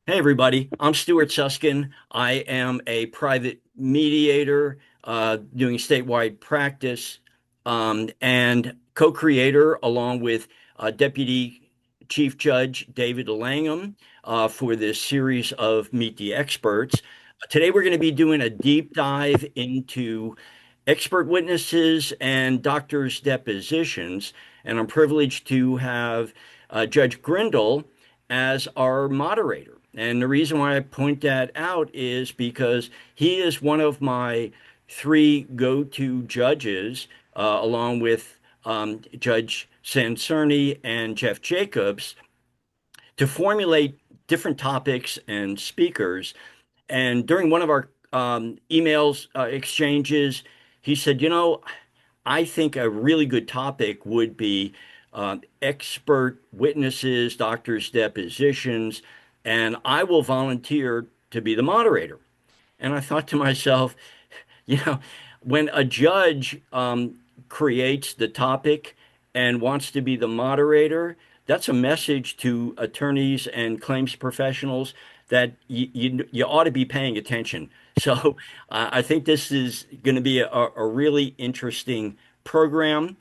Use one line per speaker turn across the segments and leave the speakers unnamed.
Hey, everybody. I'm Stuart Suskin. I am a private mediator doing statewide practice and co-creator along with Deputy Chief Judge David Langham for this series of Meet the Experts. Today, we're going to be doing a deep dive into expert witnesses and doctors' depositions. And I'm privileged to have Judge Grindle as our moderator. And the reason why I point that out is because he is one of my three go-to judges, along with Judge Sancerni and Jeff Jacobs, to formulate different topics and speakers. And during one of our emails exchanges, he said, I think a really good topic would be expert witnesses, doctors' depositions, and I will volunteer to be the moderator. And I thought to myself, you know, when a judge creates the topic and wants to be the moderator, that's a message to attorneys and claims professionals that you ought to be paying attention. So I think this is going to be a really interesting program.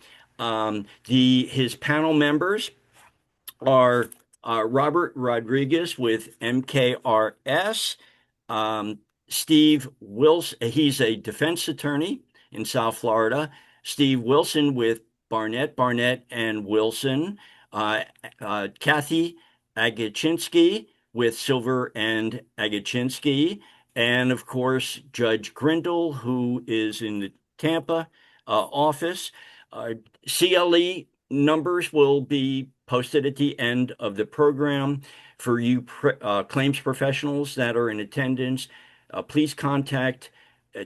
His panel members are Robert Rodriguez with MKRS, um, Steve Wilson, he's a defense attorney in South Florida, Steve Wilson with Barnett and Wilson, uh, Kathy Agachinsky with Silver and Agachinsky, and of course, Judge Grindle, who is in the Tampa office. Uh, CLE numbers will be posted at the end of the program. For you claims professionals that are in attendance, please contact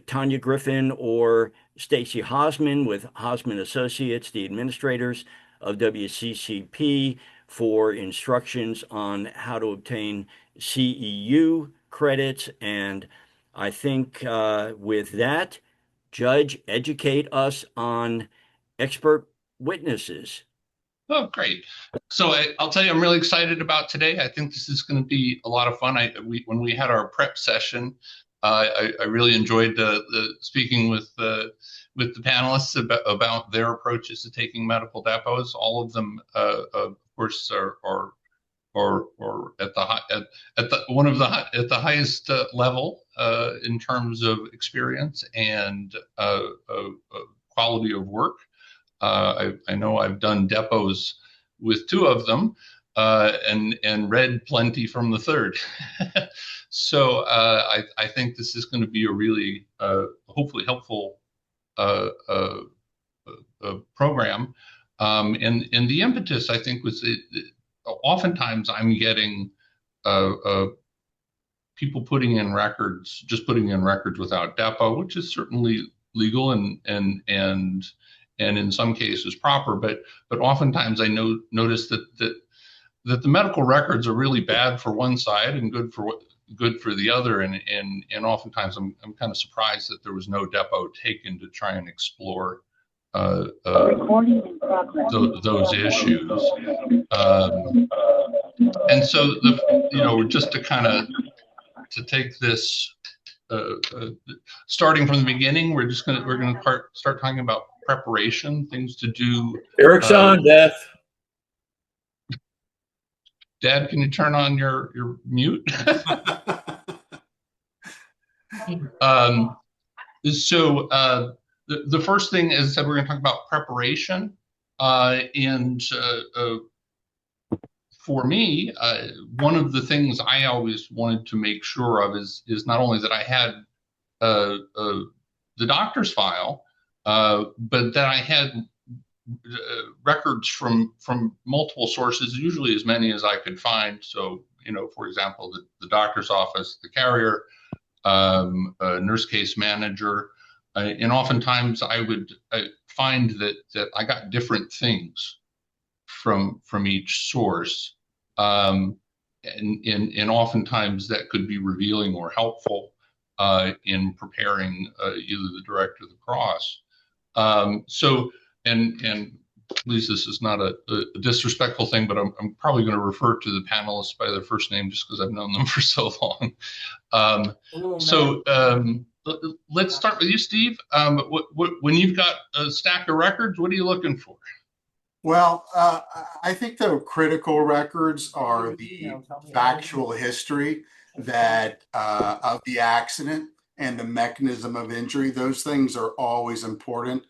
Tanya Griffin or Stacy Hosman with Hosman Associates, the administrators of WCCP, for instructions on how to obtain CEU credits. And I think with that, Judge, educate us on expert witnesses.
Oh, great. So I'll tell you, I'm really excited about today. I think this is going to be a lot of fun. When we had our prep session, I really enjoyed the speaking with the panelists about their approaches to taking medical depots. All of them, of course, are at the at the one of the at the highest level in terms of experience and quality of work. I know I've done depots with two of them and read plenty from the third. So I think this is going to be a really hopefully helpful uh, uh, program. And the impetus, I think, was oftentimes I'm getting people putting in records, just putting in records without depo, which is certainly legal and in some cases proper, but oftentimes I notice that the medical records are really bad for one side and good for the other, and oftentimes I'm kind of surprised that there was no depo taken to try and explore those issues. Um, and so just to kind of to take this starting from the beginning, we're gonna start talking about preparation, things to do.
Eric's on, Death.
Dad, can you turn on your mute? So the first thing is that we're going to talk about preparation, and for me, one of the things I always wanted to make sure of is not only that I had the doctor's file, but that I had records from multiple sources, usually as many as I could find. So, for example, the doctor's office, the carrier, a nurse case manager, and oftentimes I would find that I got different things from each source, and oftentimes that could be revealing or helpful in preparing either the direct or the cross. So and please, this is not a disrespectful thing, but I'm probably going to refer to the panelists by their first name just because I've known them for so long. Let's start with you, Steve. When you've got a stack of records, what are you looking for?
Well, I think the critical records are the factual history that of the accident and the mechanism of injury. Those things are always important.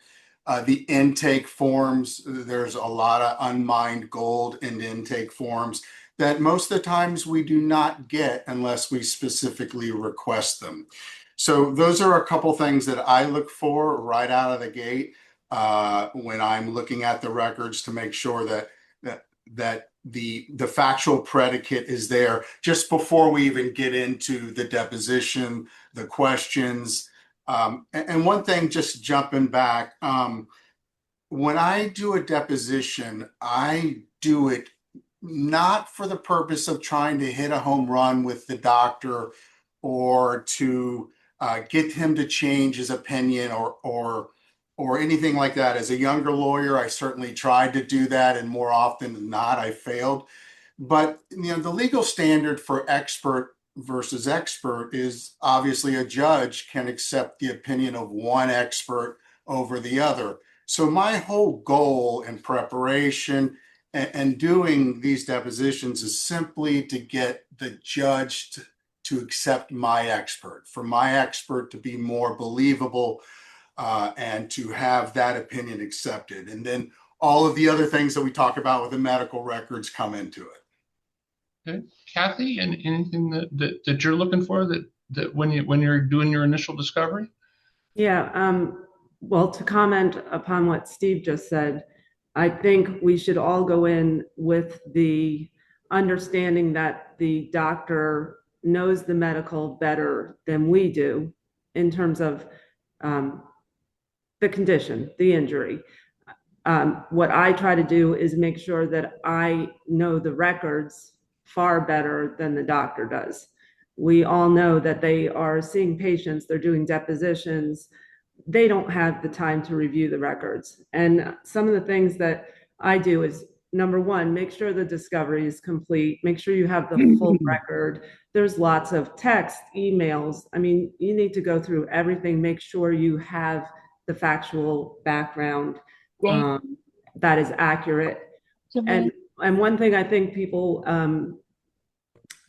The intake forms, there's a lot of unmined gold in intake forms that most of the times we do not get unless we specifically request them. So those are a couple things that I look for right out of the gate when I'm looking at the records to make sure that the factual predicate is there just before we even get into the deposition, the questions. And one thing, just jumping back, when I do a deposition, I do it not for the purpose of trying to hit a home run with the doctor or to get him to change his opinion or anything like that. As a younger lawyer, I certainly tried to do that, and more often than not, I failed. But the legal standard for expert versus expert is obviously a judge can accept the opinion of one expert over the other. So my whole goal in preparation and doing these depositions is simply to get the judge to accept my expert, for my expert to be more believable and to have that opinion accepted. And then all of the other things that we talk about with the medical records come into it.
Okay. Kathy, and anything that you're looking for that when you're doing your initial discovery?
Yeah, well, to comment upon what Steve just said, I think we should all go in with the understanding that the doctor knows the medical better than we do in terms of the condition, the injury. What I try to do is make sure that I know the records far better than the doctor does. We all know that they are seeing patients, they're doing depositions, they don't have the time to review the records. And some of the things that I do is, number one, make sure the discovery is complete, make sure you have the full record. There's lots of text, emails. I mean, you need to go through everything, make sure you have the factual background that is accurate. And one thing I think people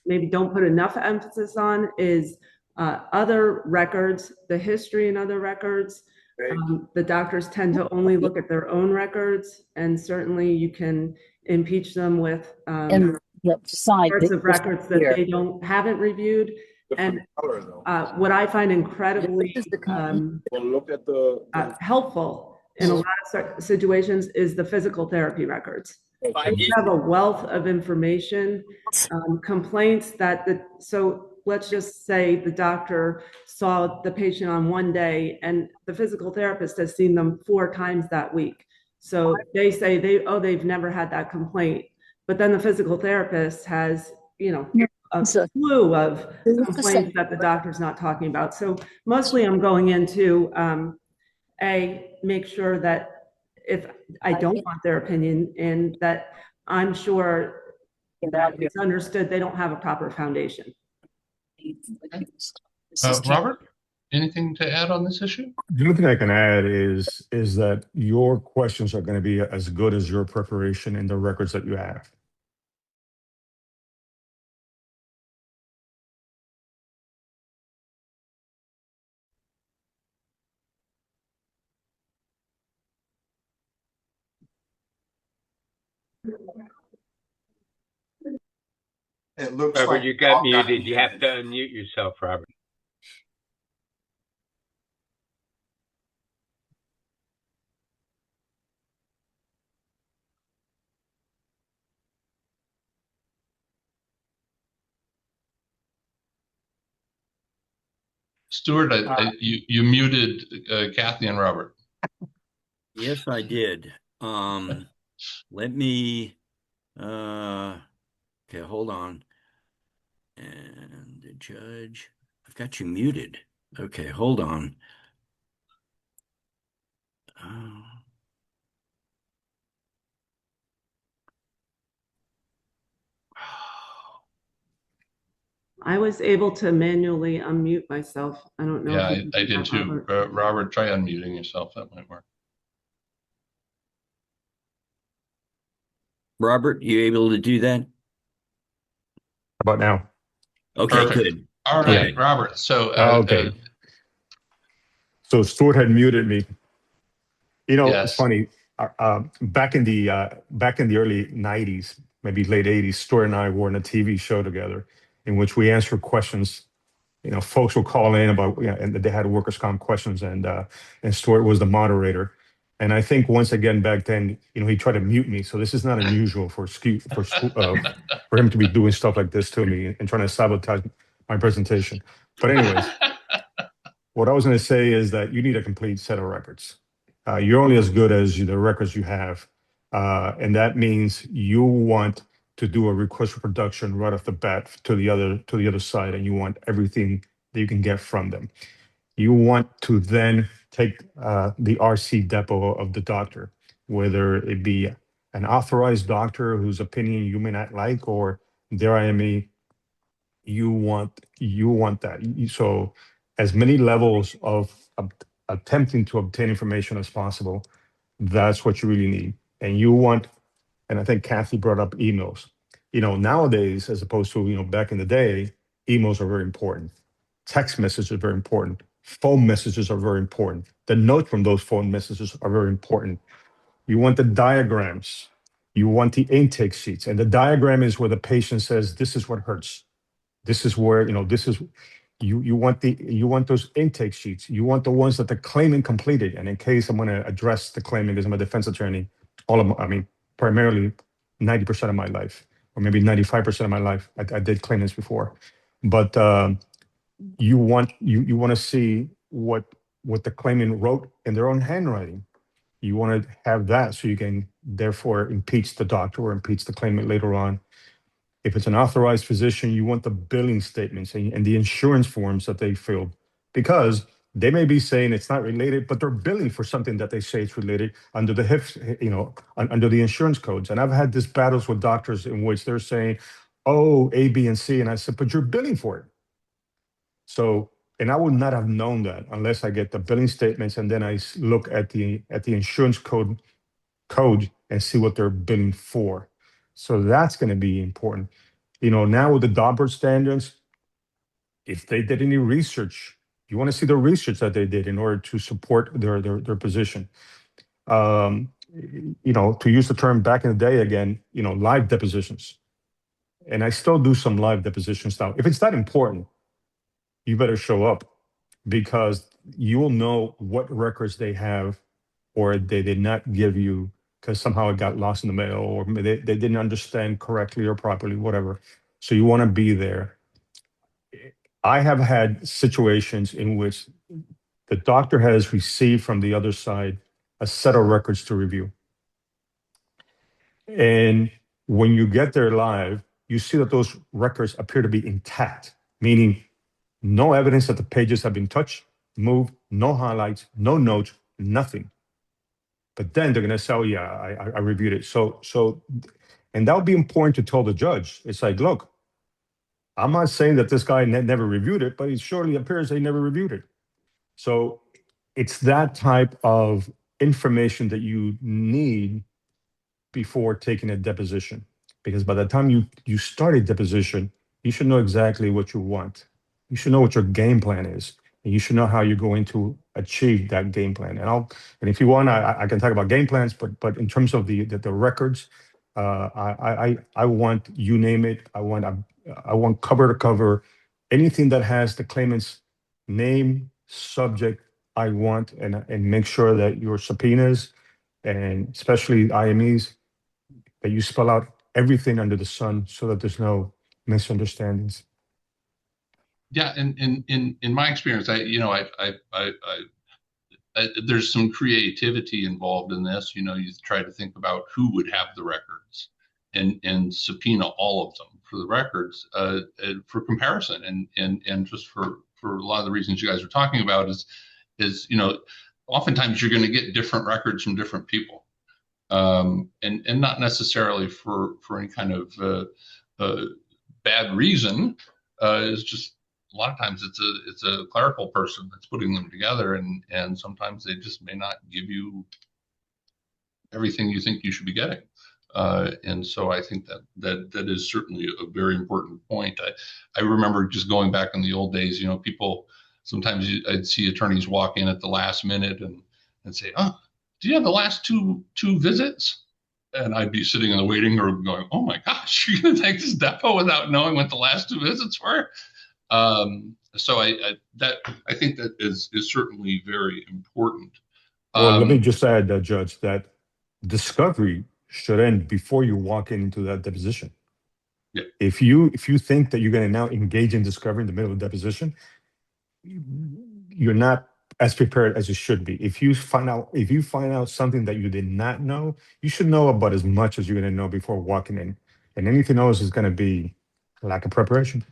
maybe don't put enough emphasis on is other records, the history in other records. The doctors tend to only look at their own records, and certainly you can impeach them with parts of records that they haven't reviewed. And what I find incredibly helpful in a lot of situations is the physical therapy records. You have a wealth of information, complaints so let's just say the doctor saw the patient on one day and the physical therapist has seen them 4 times that week. So they say they've never had that complaint, but then the physical therapist has, a slew of complaints that the doctor's not talking about. So mostly I'm going into, make sure that if I don't want their opinion and that I'm sure that it's understood they don't have a proper foundation.
Robert, anything to add on this issue?
The only thing I can add is that your questions are going to be as good as your preparation and the records that you have.
It looks
Robert,
like
you got muted. You have to unmute yourself, Robert.
Stuart, you muted Kathy and Robert.
Yes, I did. Let me, okay, hold on. And the judge, I've got you muted. Okay, hold on.
I was able to manually unmute myself. I don't know
Yeah,
if you
I
can do
did
that,
too.
Robert.
Robert, try unmuting yourself. That might work.
Robert, you able to do that?
How about now?
Okay,
Perfect.
good.
All
Go
right,
ahead.
Robert. So,
Okay. So Stuart had muted me. It's
yes.
funny. Back in the early '90s, maybe late '80s, Stuart and I were in a TV show together, in which we answered questions. Folks would call in about, and they had workers' comp questions, and Stuart was the moderator. And I think once again back then, he tried to mute me. So this is not unusual for him to be doing stuff like this to me and trying to sabotage my presentation. But anyways, what I was going to say is that you need a complete set of records. You're only as good as the records you have, and that means you want to do a request for production right off the bat to the other side, and you want everything that you can get from them. You want to then take the RC depot of the doctor, whether it be an authorized doctor whose opinion you may not like, or their IME. You want that. So as many levels of attempting to obtain information as possible, that's what you really need. And I think Kathy brought up emails. Nowadays, as opposed to, back in the day, emails are very important. Text messages are very important. Phone messages are very important. The notes from those phone messages are very important. You want the diagrams. You want the intake sheets. And the diagram is where the patient says, this is what hurts. This is where, this is, you want those intake sheets. You want the ones that the claimant completed. And in case I'm going to address the claimant because I'm a defense attorney, primarily 90% of my life, or maybe 95% of my life, I did claimants before. But you want to see what the claimant wrote in their own handwriting. You want to have that so you can therefore impeach the doctor or impeach the claimant later on. If it's an authorized physician, you want the billing statements and the insurance forms that they filled, because they may be saying it's not related, but they're billing for something that they say it's related under the HIF, under the insurance codes. And I've had these battles with doctors in which they're saying, oh, A, B, and C. And I said, but you're billing for it. So, and I would not have known that unless I get the billing statements and then I look at the insurance code and see what they're billing for. So that's going to be important. Now with the Daubert standards, if they did any research, you want to see the research that they did in order to support their position. To use the term back in the day again, live depositions. And I still do some live depositions now. If it's that important, you better show up, because you will know what records they have or they did not give you because somehow it got lost in the mail, or they didn't understand correctly or properly, whatever. So you want to be there. I have had situations in which the doctor has received from the other side a set of records to review. And when you get there live, you see that those records appear to be intact, meaning no evidence that the pages have been touched, moved, no highlights, no notes, nothing. But then they're going to say, oh, yeah, I reviewed it. And that would be important to tell the judge. It's like, look, I'm not saying that this guy never reviewed it, but it surely appears he never reviewed it. So it's that type of information that you need before taking a deposition. Because by the time you start a deposition, you should know exactly what you want. You should know what your game plan is. And you should know how you're going to achieve that game plan. And if you want, I can talk about game plans, but in terms of the records, I want, you name it. I want cover to cover anything that has the claimant's name, subject. I want, and make sure that your subpoenas, and especially IMEs, that you spell out everything under the sun so that there's no misunderstandings.
Yeah, in my experience, there's some creativity involved in this. You try to think about who would have the records and subpoena all of them for the records for comparison, and just for a lot of the reasons you guys are talking about is oftentimes you're going to get different records from different people, and not necessarily for any kind of bad reason. is just a lot of times it's a clerical person that's putting them together, and sometimes they just may not give you everything you think you should be getting. And so I think that is certainly a very important point. I remember just going back in the old days, people sometimes I'd see attorneys walk in at the last minute and say, "Oh, do you have the last two visits?" And I'd be sitting in the waiting room going, "Oh my gosh, you're going to take this depo without knowing what the last two visits were?" So I think that is certainly very important.
Well, let me just add, Judge, that discovery should end before you walk into that deposition.
Yeah.
If you think that you're going to now engage in discovery in the middle of the deposition, you're not as prepared as you should be. If you find out something that you did not know, you should know about as much as you're going to know before walking in, and anything else is going to be lack of preparation.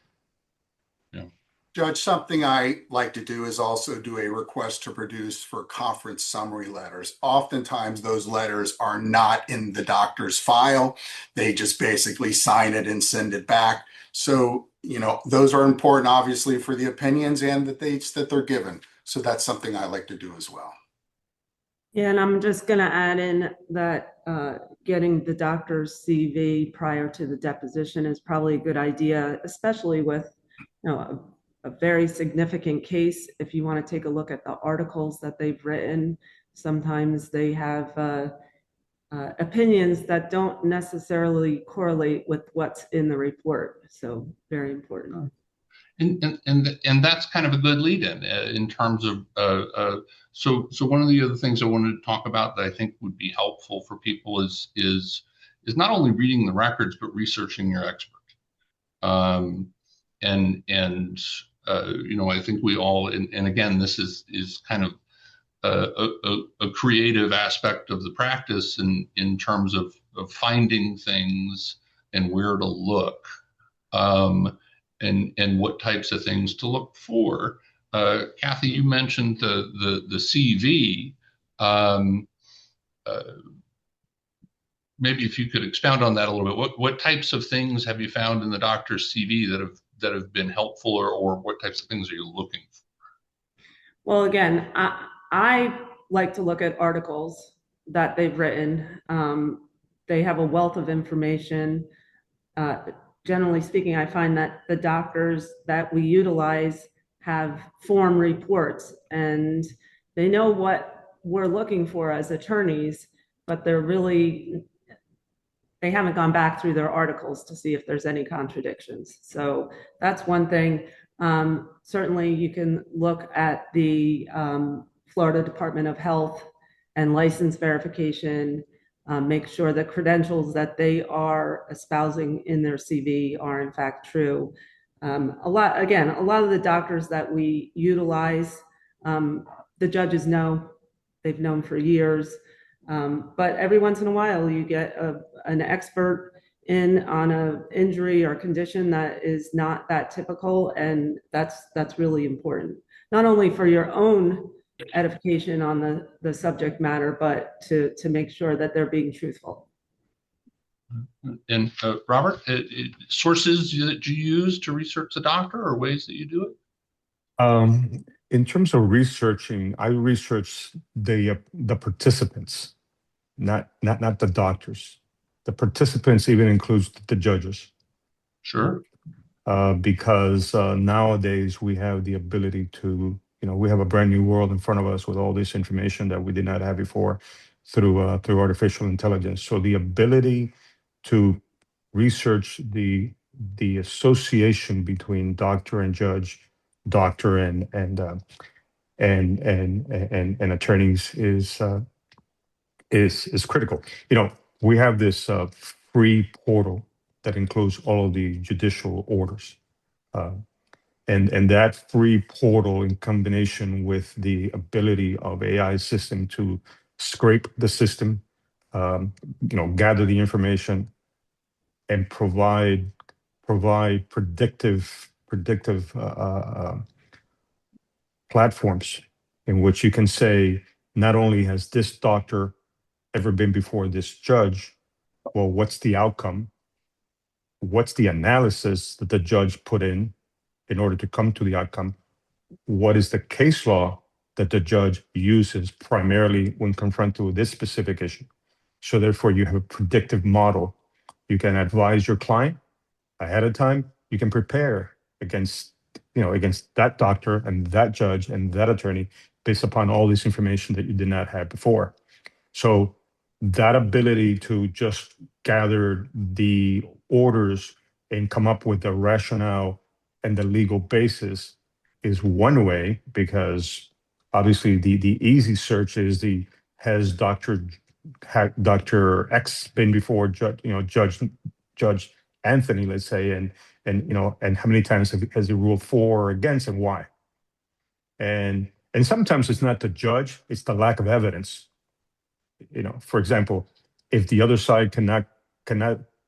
Judge, something I like to do is also do a request to produce for conference summary letters. Oftentimes, those letters are not in the doctor's file. They just basically sign it and send it back. So, those are important, obviously, for the opinions and the dates that they're given. So that's something I like to do as well.
Yeah, and I'm just going to add in that getting the doctor's CV prior to the deposition is probably a good idea, especially with a very significant case. If you want to take a look at the articles that they've written, sometimes they have opinions that don't necessarily correlate with what's in the report. So very important.
And that's kind of a good lead in terms of so one of the other things I wanted to talk about that I think would be helpful for people is not only reading the records but researching your expert. I think we all, and again, this is kind of a creative aspect of the practice in terms of finding things and where to look, and what types of things to look for. Kathy, you mentioned the CV. Maybe if you could expound on that a little bit. What types of things have you found in the doctor's CV that have been helpful, or what types of things are you looking for?
Well, again, I like to look at articles that they've written. They have a wealth of information. Generally speaking, I find that the doctors that we utilize have form reports, and they know what we're looking for as attorneys, but they haven't gone back through their articles to see if there's any contradictions. So that's one thing. Certainly you can look at the Florida Department of Health and license verification, make sure the credentials that they are espousing in their CV are in fact true. A lot of the doctors that we utilize, the judges know, they've known for years. But every once in a while you get an expert in on an injury or condition that is not that typical, and that's really important, not only for your own edification on the subject matter, but to make sure that they're being truthful.
And Robert, sources that you use to research the doctor, or ways that you do it?
In terms of researching, I research the participants, not the doctors. The participants even includes the judges.
Sure.
Because nowadays we have the ability to, we have a brand new world in front of us with all this information that we did not have before through artificial intelligence. So the ability to research the association between doctor and judge, doctor and attorneys is critical. We have this free portal that includes all of the judicial orders. And that free portal, in combination with the ability of AI system to scrape the system, gather the information, and provide predictive platforms in which you can say, not only has this doctor ever been before this judge, well, what's the outcome? What's the analysis that the judge put in? in order to come to the outcome. What is the case law that the judge uses primarily when confronted with this specific issue? So therefore, you have a predictive model. You can advise your client ahead of time. You can prepare against, against that doctor and that judge and that attorney based upon all this information that you did not have before. So that ability to just gather the orders and come up with the rationale and the legal basis is one way, because obviously the easy search is has Dr. X been before Judge Anthony, let's say, and how many times has he ruled for or against and why? And sometimes it's not the judge, it's the lack of evidence. For example, if the other side cannot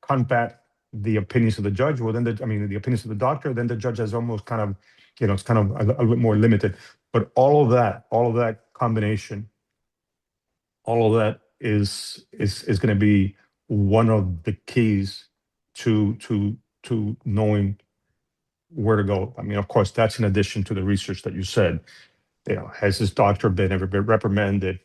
combat the opinions of the judge, well, then the opinions of the doctor, then the judge has almost kind of, it's kind of a little bit more limited. But all of that combination, all of that is going to be one of the keys to knowing where to go. I mean, of course, that's in addition to the research that you said. Has this doctor ever been reprimanded?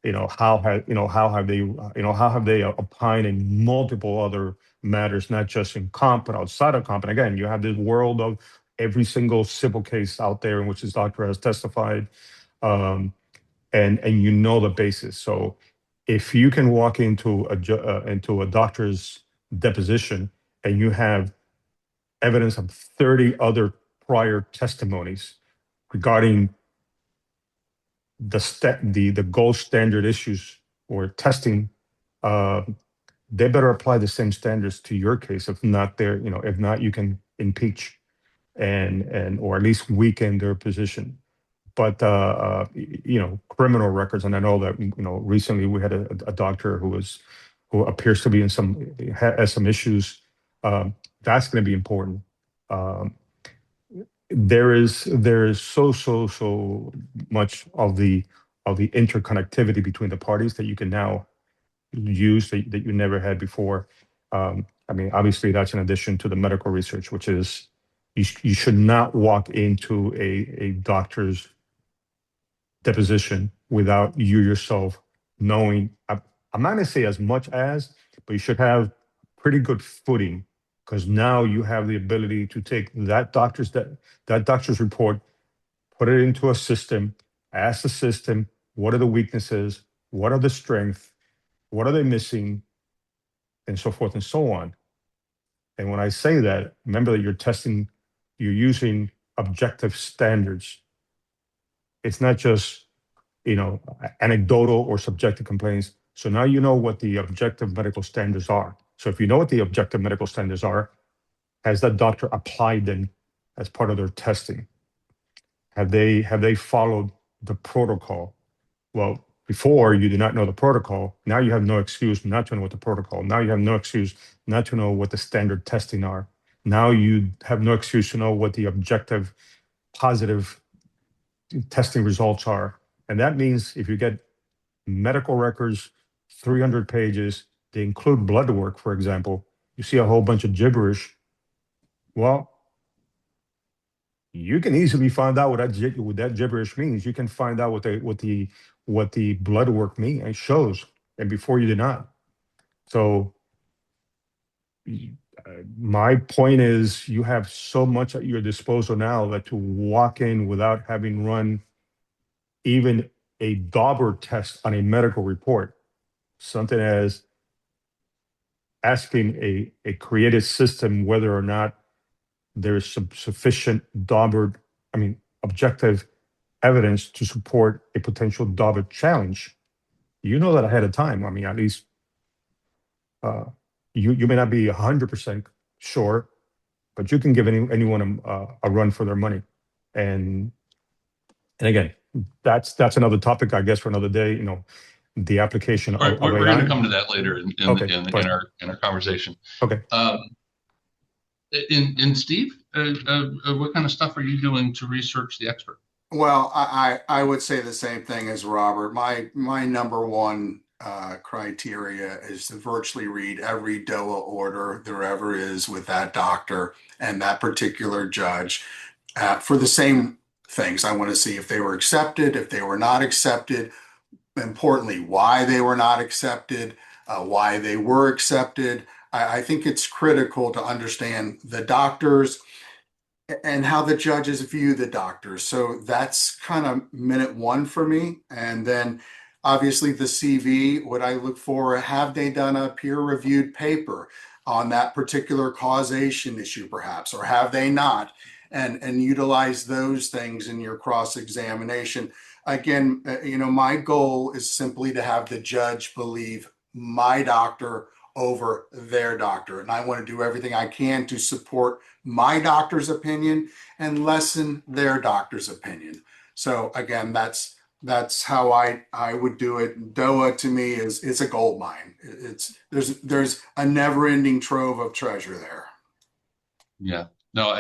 How have they opined in multiple other matters, not just in comp, but outside of comp? And again, you have this world of every single civil case out there in which this doctor has testified, and the basis. So if you can walk into a doctor's deposition and you have evidence of 30 other prior testimonies regarding the gold standard issues or testing, they better apply the same standards to your case. If not, you can impeach and or at least weaken their position. But criminal records, and I know that recently we had a doctor who appears to be has some issues. That's going to be important. There is so much of the interconnectivity between the parties that you can now use that you never had before. I mean, obviously, that's in addition to the medical research, which is you should not walk into a doctor's deposition without you yourself knowing. I'm not going to say as much as, but you should have pretty good footing, because now you have the ability to take that doctor's report, put it into a system, ask the system, what are the weaknesses, what are the strengths, what are they missing, and so forth and so on. And when I say that, remember that you're using objective standards. It's not just, anecdotal or subjective complaints. So now you know what the objective medical standards are. So if you know what the objective medical standards are, has that doctor applied them as part of their testing? Have they followed the protocol? Well, before you did not know the protocol. Now you have no excuse not to know what the protocol. Now you have no excuse not to know what the standard testing are. Now you have no excuse to know what the objective positive testing results are. And that means if you get medical records, 300 pages, they include blood work, for example, you see a whole bunch of gibberish. Well, you can easily find out what that gibberish means. You can find out what the blood work means and shows, and before you did not. So my point is, you have so much at your disposal now that to walk in without having run even a Dauber test on a medical report, something as asking a created system whether or not there is sufficient objective evidence to support a potential Dauber challenge. You know that ahead of time. I mean, at least you may not be 100% sure, but you can give anyone a run for their money. And again, that's another topic, I guess, for another day. The application
All right,
of
we're
AI.
going to come to that later in our conversation.
Okay.
In Steve, what kind of stuff are you doing to research the expert?
Well, I would say the same thing as Robert. My number one criteria is to virtually read every DOA order there ever is with that doctor and that particular judge for the same things. I want to see if they were accepted, if they were not accepted, importantly, why they were not accepted, why they were accepted. I think it's critical to understand the doctors and how the judges view the doctors. So that's kind of minute one for me. And then obviously the CV, what I look for, have they done a peer-reviewed paper on that particular causation issue perhaps, or have they not? And utilize those things in your cross-examination. Again, my goal is simply to have the judge believe my doctor over their doctor. And I want to do everything I can to support my doctor's opinion and lessen their doctor's opinion. So again, that's how I would do it. DOA to me is a gold mine. There's a never-ending trove of treasure there.
Yeah. No,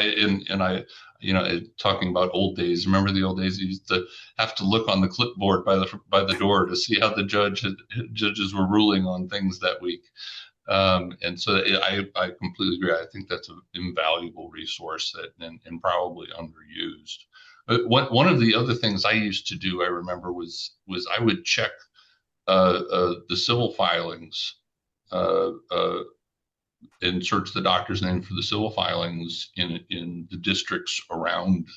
talking about old days. Remember the old days? You used to have to look on the clipboard by the door to see how the judges were ruling on things that week. And so I completely agree. I think that's an invaluable resource and probably underused. But one of the other things I used to do, I remember, was I would check the civil filings and search the doctor's name for the civil filings in the districts around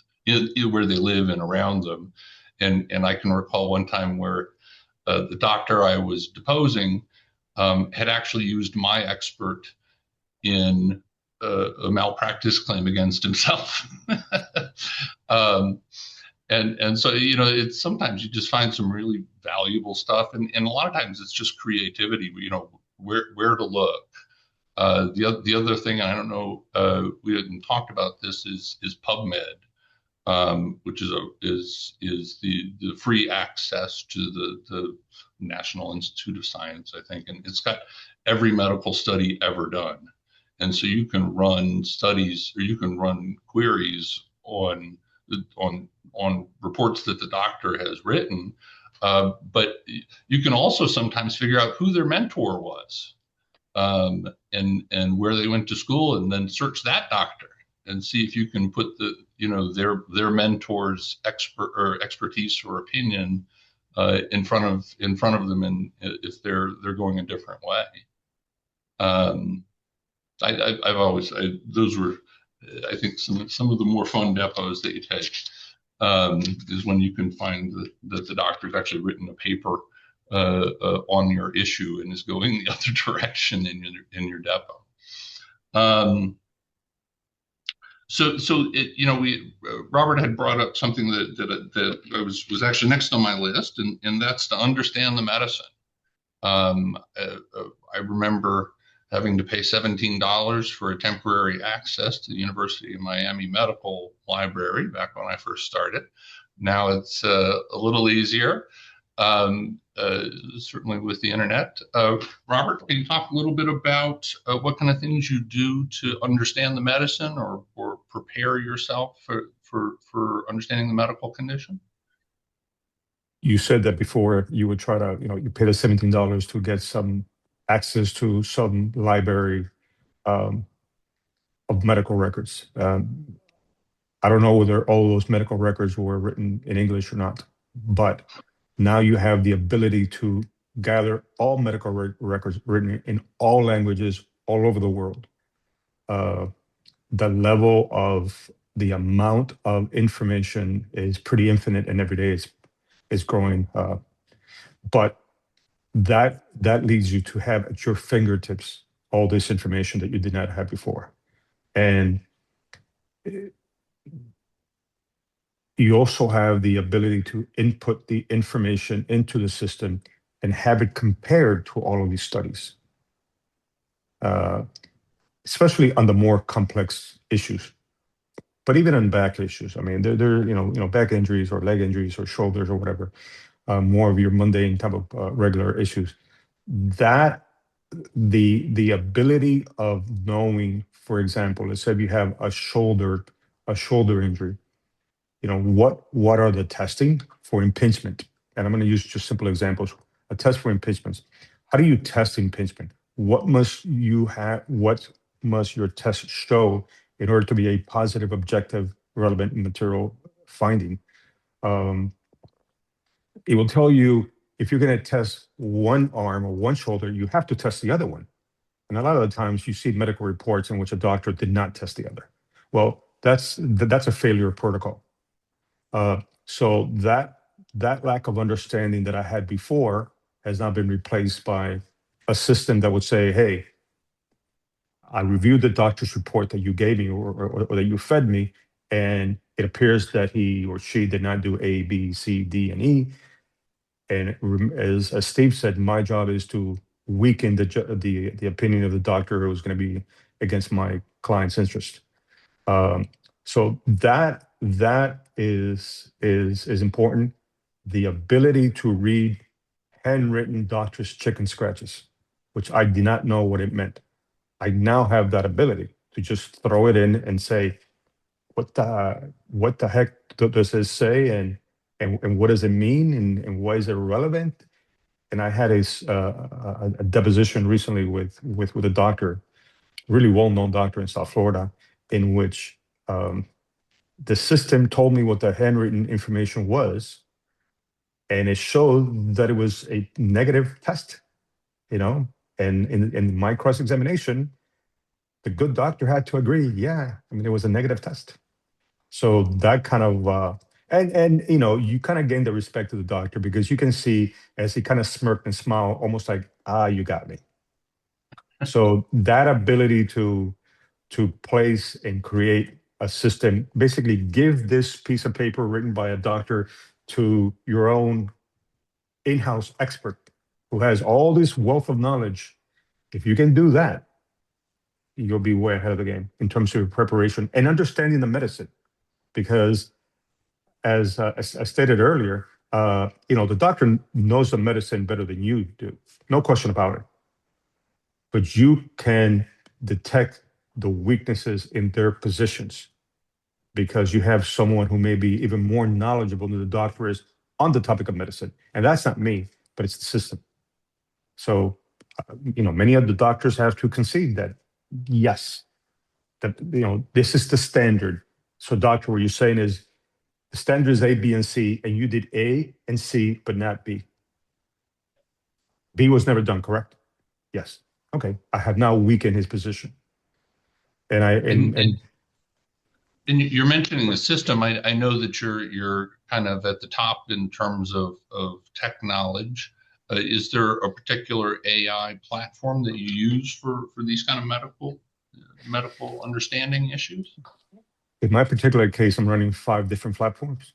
where they live and around them. And I can recall one time where the doctor I was deposing had actually used my expert in a malpractice claim against himself. And so, it's sometimes you just find some really valuable stuff. And a lot of times it's just creativity, where to look. The other thing, I don't know, we hadn't talked about this, is PubMed, which is the free access to the National Institute of Science, I think, and it's got every medical study ever done. And so you can run studies, or you can run queries on reports that the doctor has written, but you can also sometimes figure out who their mentor was. And where they went to school, and then search that doctor and see if you can put their mentor's expertise or opinion in front of them, and if they're going a different way. Those were, I think, some of the more fun depos that you take is when you can find that the doctor's actually written a paper on your issue and is going the other direction in your depot. Robert had brought up something that was actually next on my list, and that's to understand the medicine. I remember having to pay $17 for a temporary access to the University of Miami Medical Library back when I first started. Now it's a little easier. Certainly with the internet. Robert, can you talk a little bit about what kind of things you do to understand the medicine or prepare yourself for understanding the medical condition?
You said that before you would try to, you pay the $17 to get some access to some library of medical records. I don't know whether all those medical records were written in English or not, but now you have the ability to gather all medical records written in all languages all over the world. The level of the amount of information is pretty infinite, and every day it's growing. But that leads you to have at your fingertips all this information that you did not have before. And you also have the ability to input the information into the system and have it compared to all of these studies, especially on the more complex issues. But even on back issues, I mean, they're back injuries or leg injuries or shoulders or whatever, more of your mundane type of regular issues. That the ability of knowing, for example, let's say you have a shoulder injury. What are the testing for impingement? And I'm going to use just simple examples. a test for impeachment. How do you test impeachment? What must you have? What must your test show in order to be a positive, objective, relevant, material finding? Um, it will tell you if you're going to test one arm or one shoulder, you have to test the other one. And a lot of the times you see medical reports in which a doctor did not test the other. Well, that's a failure of protocol. So that lack of understanding that I had before has now been replaced by a system that would say, hey, I reviewed the doctor's report that you gave me or that you fed me, and it appears that he or she did not do A, B, C, D, and E. And as Steve said, my job is to weaken the opinion of the doctor who is going to be against my client's interest. So that is important. The ability to read handwritten doctor's chicken scratches, which I did not know what it meant. I now have that ability to just throw it in and say, what the heck does this say, and what does it mean, and why is it relevant? And I had a deposition recently with a doctor, really well-known doctor in South Florida, in which the system told me what the handwritten information was, and it showed that it was a negative test, and in my cross-examination, the good doctor had to agree, yeah, I mean, it was a negative test. So that kind of, and you kind of gain the respect of the doctor because you can see as he kind of smirked and smiled, almost like, you got me. So that ability to place and create a system, basically give this piece of paper written by a doctor to your own in-house expert who has all this wealth of knowledge. If you can do that, you'll be way ahead of the game in terms of preparation and understanding the medicine. Because as I stated earlier, the doctor knows the medicine better than you do. No question about it. But you can detect the weaknesses in their positions because you have someone who may be even more knowledgeable than the doctor is on the topic of medicine. And that's not me, but it's the system. So, many of the doctors have to concede that, yes, that, this is the standard. So doctor, what you're saying is the standard is A, B, and C, and you did A and C, but not B. B was never done, correct? Yes. Okay. I have now weakened his position. And
you're mentioning the system. I know that you're kind of at the top in terms of tech knowledge. Is there a particular AI platform that you use for these kind of medical understanding issues?
In my particular case, I'm running 5 different platforms.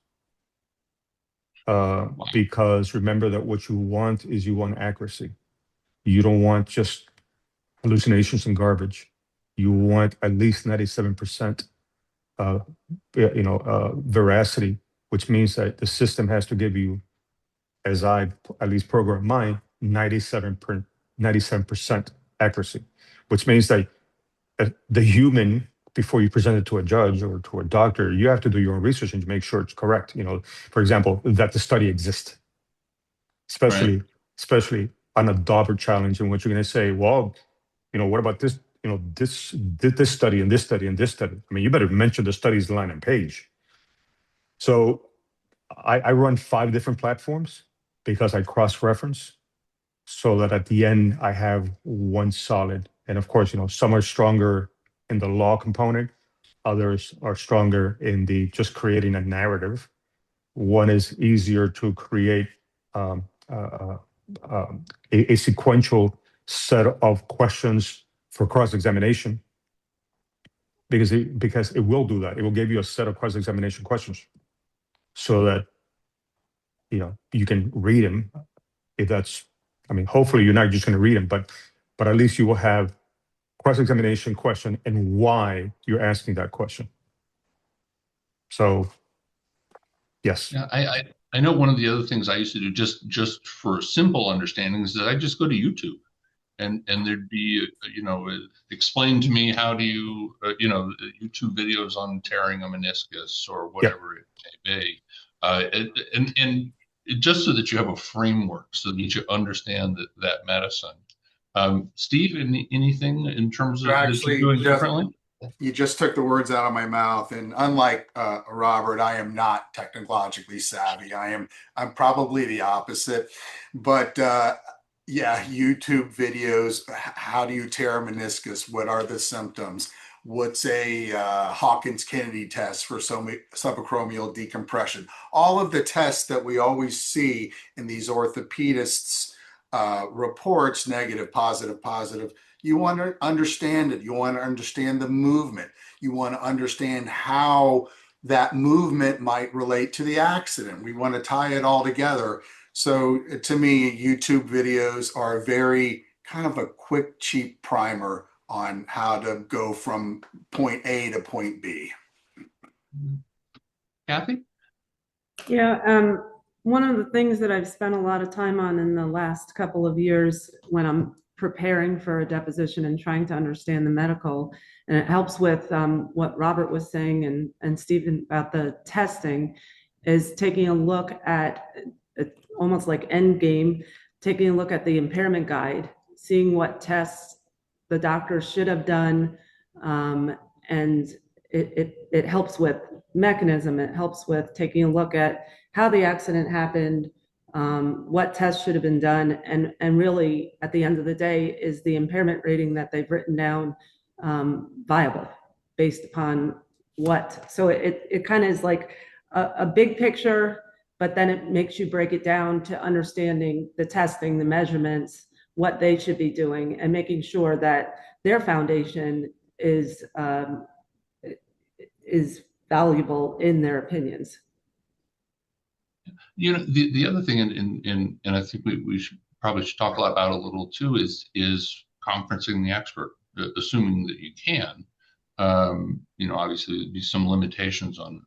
Wow.
Because remember that what you want is you want accuracy. You don't want just hallucinations and garbage. You want at least 97% veracity, which means that the system has to give you, as I at least program mine, 97% accuracy, which means that the human, before you present it to a judge or to a doctor, you have to do your own research and make sure it's correct. For example, that the study exists, especially on a dauber challenge in which you're going to say, well, what about this? This study and this study and this study. I mean, you better mention the study's line and page. So I run 5 different platforms because I cross-reference so that at the end I have one solid. And of course, some are stronger in the law component. Others are stronger in the just creating a narrative. One is easier to create a sequential set of questions for cross-examination because it will do that. It will give you a set of cross-examination questions so that you can read them. If that's, hopefully you're not just going to read them, but at least you will have cross-examination question and why you're asking that question. So, yes.
Yeah, I know one of the other things I used to do just for simple understandings is I just go to YouTube. And there'd be, explain to me how do you, YouTube videos on tearing a meniscus or whatever it may be. And just so that you have a framework, so that you understand that medicine. Steve, anything in terms of that you're doing differently?
You just took the words out of my mouth. And unlike Robert, I am not technologically savvy. I'm probably the opposite. But yeah, YouTube videos. How do you tear a meniscus? What are the symptoms? What's a Hawkins-Kennedy test for subacromial decompression? All of the tests that we always see in these orthopedists' reports, negative, positive, positive. You want to understand it. You want to understand the movement. You want to understand how that movement might relate to the accident. We want to tie it all together. So to me, YouTube videos are very kind of a quick, cheap primer on how to go from point A to point B.
Kathy?
Yeah, one of the things that I've spent a lot of time on in the last couple of years when I'm preparing for a deposition and trying to understand the medical, and it helps with what Robert was saying and Stephen about the testing, is taking a look at almost like end game, taking a look at the impairment guide, seeing what tests the doctor should have done, and it helps with mechanism. It helps with taking a look at how the accident happened, what tests should have been done, and really at the end of the day, is the impairment rating that they've written down viable based upon what. So it kind of is like a big picture, but then it makes you break it down to understanding the testing, the measurements, what they should be doing, and making sure that their foundation is valuable in their opinions.
You know, the other thing, and I think we should probably talk a lot about a little too, is conferencing the expert, assuming that you can. You know, obviously there'd be some limitations on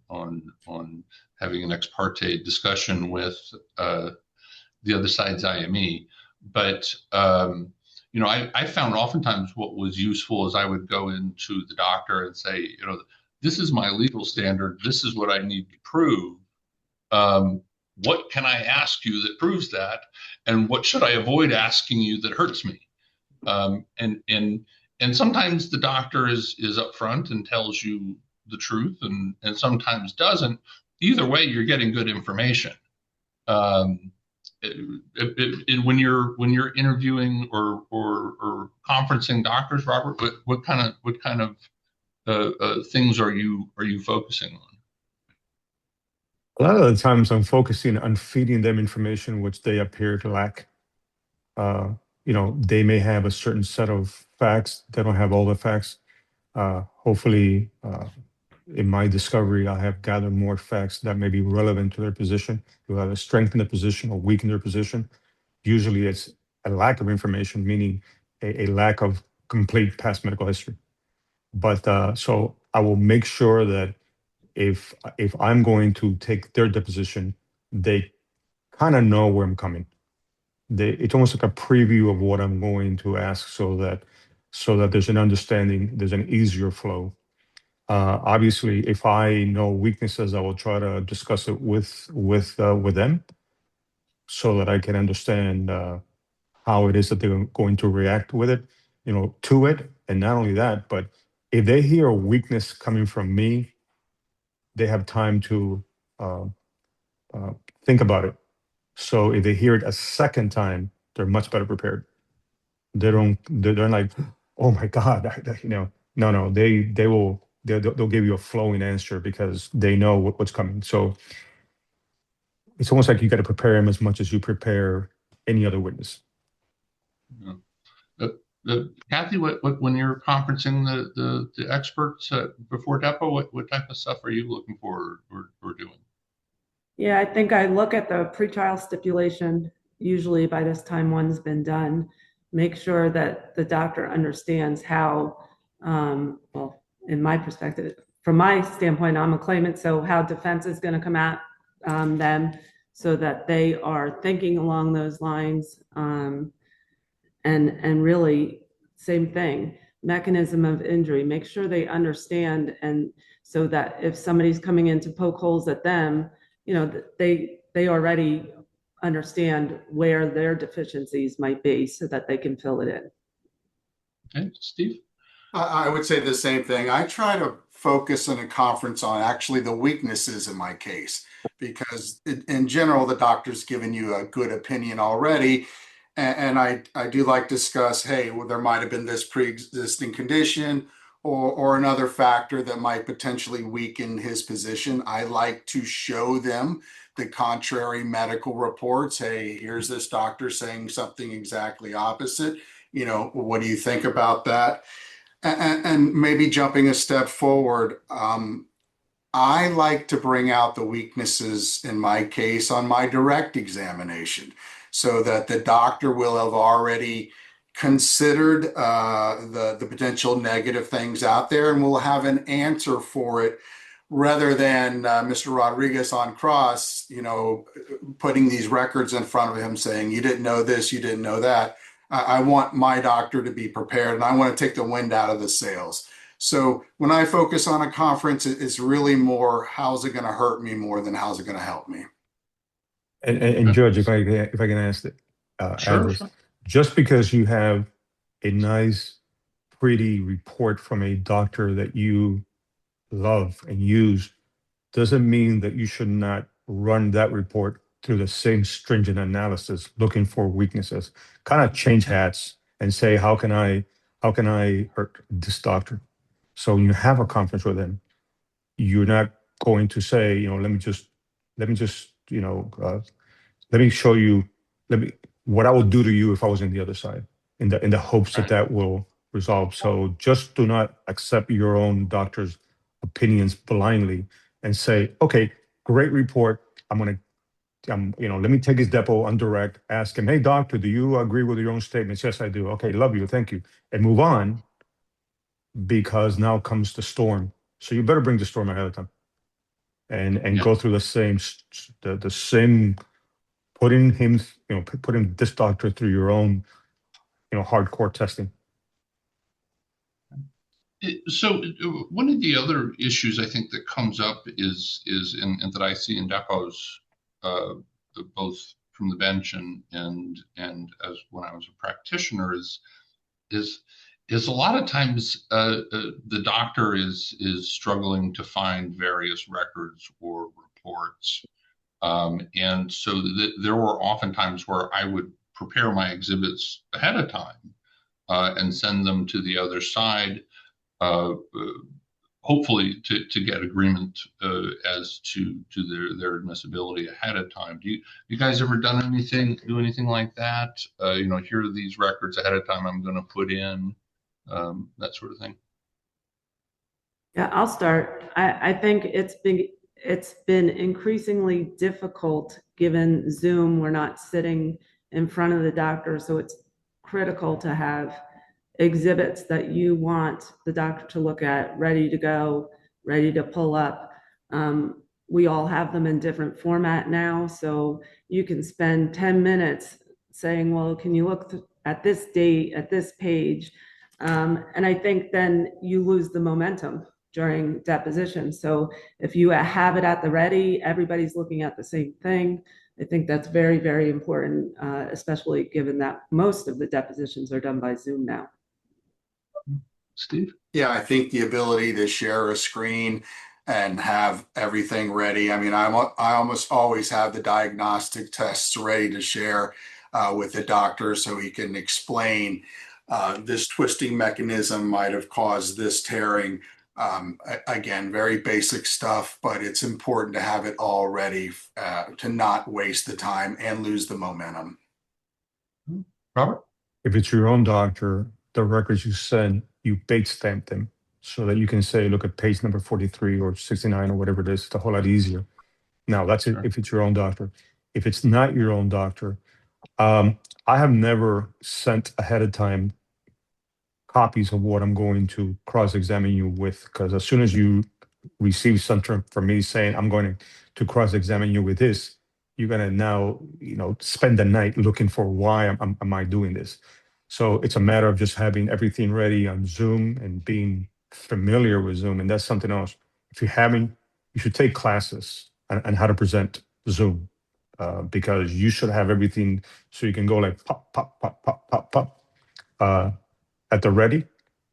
having an ex parte discussion with the other side's IME, but you know, I found oftentimes what was useful is I would go into the doctor and say, you know, this is my legal standard. This is what I need to prove. What can I ask you that proves that? And what should I avoid asking you that hurts me? And sometimes the doctor is upfront and tells you the truth, and sometimes doesn't. Either way, you're getting good information. When you're interviewing or conferencing doctors, Robert, what kind of things are you focusing on?
A lot of the times I'm focusing on feeding them information which they appear to lack. You know, they may have a certain set of facts. They don't have all the facts. Hopefully, in my discovery, I have gathered more facts that may be relevant to their position, to either strengthen the position or weaken their position. Usually it's a lack of information, meaning a lack of complete past medical history. But so I will make sure that if I'm going to take their deposition, they kind of know where I'm coming. It's almost like a preview of what I'm going to ask, so that there's an understanding, there's an easier flow. Obviously, if I know weaknesses, I will try to discuss it with them, so that I can understand how it is that they're going to react with it, you know, to it. And not only that, but if they hear a weakness coming from me, they have time to think about it. So if they hear it a second time, they're much better prepared. They're like, oh my God, you know, no, they'll give you a flowing answer because they know what's coming. So it's almost like you got to prepare them as much as you prepare any other witness.
Kathy, when you're conferencing the experts before depo, what type of stuff are you looking for or doing?
Yeah, I think I look at the pretrial stipulation. Usually by this time one's been done. Make sure that the doctor understands how, well, in my perspective, from my standpoint, I'm a claimant, so how defense is going to come at them, so that they are thinking along those lines. And really, same thing, mechanism of injury, make sure they understand, and so that if somebody's coming in to poke holes at them, you know, they already understand where their deficiencies might be so that they can fill it in.
Okay, Steve?
I would say the same thing. I try to focus in a conference on actually the weaknesses in my case, because in general, the doctor's given you a good opinion already. And I do like to discuss, hey, well, there might have been this pre-existing condition or another factor that might potentially weaken his position. I like to show them the contrary medical reports. Hey, here's this doctor saying something exactly opposite. What do you think about that? And maybe jumping a step forward, I like to bring out the weaknesses in my case on my direct examination so that the doctor will have already considered the potential negative things out there and will have an answer for it rather than Mr. Rodriguez on cross, putting these records in front of him saying, you didn't know this, you didn't know that. I want my doctor to be prepared and I want to take the wind out of the sails. So when I focus on a conference, it's really more, how's it going to hurt me more than how's it going to help me?
And Judge, if I can ask
Sure,
add this,
sure.
just because you have a nice, pretty report from a doctor that you love and use, doesn't mean that you should not run that report through the same stringent analysis, looking for weaknesses. Kind of change hats and say, how can I hurt this doctor? So when you have a conference with him, you're not going to say, let me just, let me show you, what I would do to you if I was in the other side, in the hopes that
Right.
that will resolve. So just do not accept your own doctor's opinions blindly and say, okay, great report. Let me take his depo on direct, ask him, hey, doctor, do you agree with your own statements? Yes, I do. Okay, love you, thank you. And move on, because now comes the storm. So you better bring the storm ahead of time and
Yeah.
go through the same, putting this doctor through your own, hardcore testing.
So one of the other issues I think that comes up is and that I see in depots, both from the bench and as when I was a practitioner is a lot of times the doctor is struggling to find various records or reports, and so there were often times where I would prepare my exhibits ahead of time and send them to the other side. Hopefully to get agreement as to their admissibility ahead of time. Do you guys ever do anything like that? Here are these records ahead of time I'm going to put in, that sort of thing.
Yeah, I'll start. I think it's been increasingly difficult given Zoom. We're not sitting in front of the doctor, so it's critical to have exhibits that you want the doctor to look at, ready to go, ready to pull up. We all have them in different format now, so you can spend 10 minutes saying, well, can you look at this date, at this page? And I think then you lose the momentum during deposition. So if you have it at the ready, everybody's looking at the same thing. I think that's very, very important, especially given that most of the depositions are done by Zoom now.
Steve?
Yeah, I think the ability to share a screen and have everything ready. I mean, I almost always have the diagnostic tests ready to share with the doctor so he can explain this twisting mechanism might have caused this tearing. Again, very basic stuff, but it's important to have it all ready to not waste the time and lose the momentum.
Robert?
If it's your own doctor, the records you send, you bait stamp them so that you can say, look at page number 43 or 69 or whatever it is. It's a whole lot easier. Now, that's it if it's your own doctor. If it's not your own doctor, I have never sent ahead of time copies of what I'm going to cross-examine you with, because as soon as you receive something from me saying I'm going to cross-examine you with this, you're going to now spend the night looking for why am I doing this. So it's a matter of just having everything ready on Zoom and being familiar with Zoom, and that's something else. If you haven't, you should take classes on how to present Zoom. because you should have everything so you can go like pop, pop, pop, pop, pop, pop at the ready,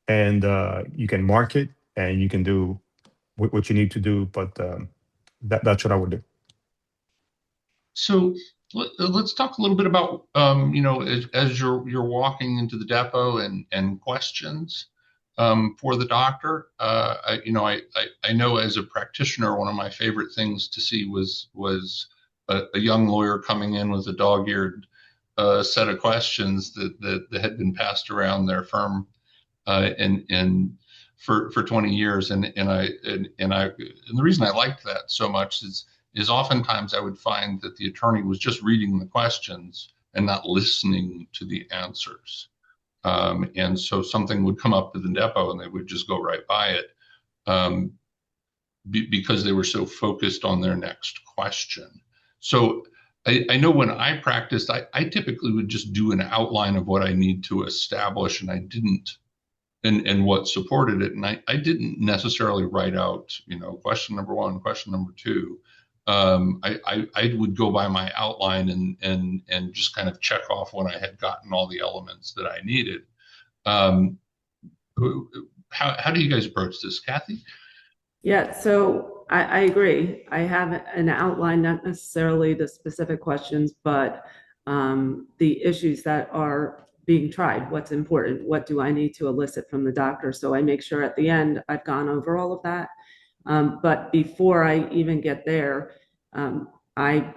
and you can mark it and you can do what you need to do. But that's what I would do.
So let's talk a little bit about, as you're walking into the depot and questions for the doctor. I know as a practitioner, one of my favorite things to see was a young lawyer coming in with a dog-eared set of questions that had been passed around their firm and for 20 years, and the reason I liked that so much is oftentimes I would find that the attorney was just reading the questions and not listening to the answers. And so something would come up to the depot and they would just go right by it because they were so focused on their next question. So I know when I practiced, I typically would just do an outline of what I need to establish, and I didn't, and what supported it. And I didn't necessarily write out, question number one, question number two. I would go by my outline and just kind of check off when I had gotten all the elements that I needed. How do you guys approach this, Kathy?
Yeah, so I agree. I have an outline, not necessarily the specific questions, but the issues that are being tried. What's important? What do I need to elicit from the doctor? So I make sure at the end I've gone over all of that. But before I even get there, I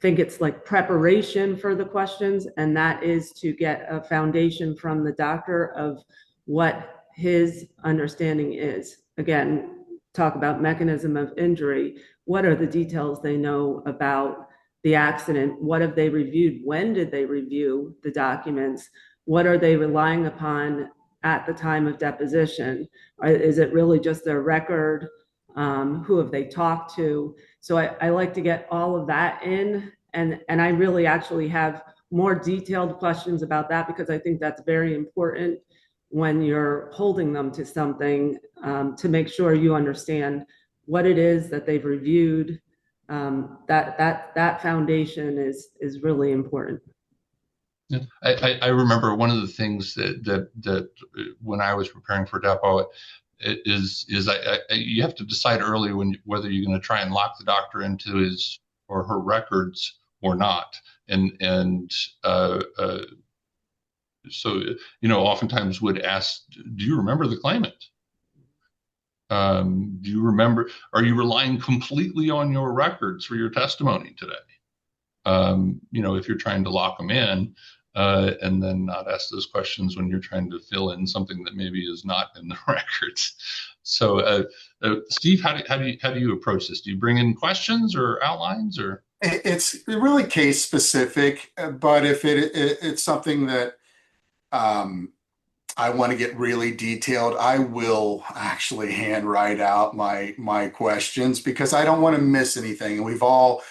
think it's like preparation for the questions, and that is to get a foundation from the doctor of what his understanding is. Again, talk about mechanism of injury. What are the details they know about the accident? What have they reviewed? When did they review the documents? What are they relying upon at the time of deposition? Is it really just their record? Who have they talked to? So I like to get all of that in, and I really actually have more detailed questions about that because I think that's very important when you're holding them to something, to make sure you understand what it is that they've reviewed. That foundation is really important.
Yeah. I remember one of the things that when I was preparing for Depo is you have to decide early whether you're going to try and lock the doctor into his or her records or not, and so oftentimes would ask, do you remember the claimant? Do you remember? Are you relying completely on your records for your testimony today? If you're trying to lock them in, and then not ask those questions when you're trying to fill in something that maybe is not in the records. So, Steve, how do you approach this? Do you bring in questions or outlines, or?
It's really case specific, but if it's something that I want to get really detailed, I will actually handwrite out my questions because I don't want to miss anything. And we've all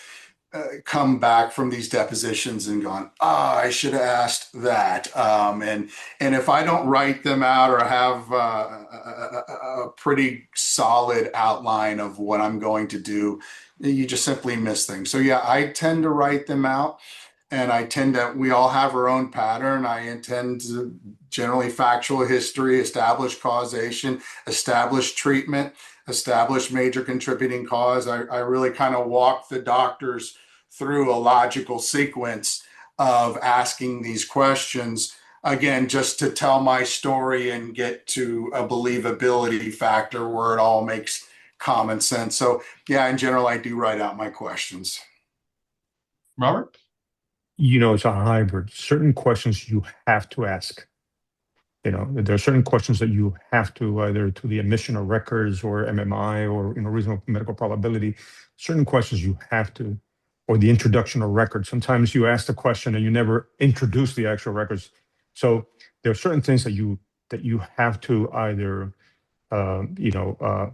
come back from these depositions and gone, I should have asked that. And if I don't write them out or have a pretty solid outline of what I'm going to do, you just simply miss things. So yeah, I tend to write them out. And we all have our own pattern. I intend to generally factual history, establish causation, establish treatment, establish major contributing cause. I really kind of walk the doctors through a logical sequence of asking these questions, again, just to tell my story and get to a believability factor where it all makes common sense. So yeah, in general, I do write out my questions.
Robert?
It's a hybrid. Certain questions you have to ask. There are certain questions that you have to, either to the admission of records or MMI or reasonable medical probability. Certain questions you have to, or the introduction of records. Sometimes you ask the question and you never introduce the actual records. So there are certain things that you have to either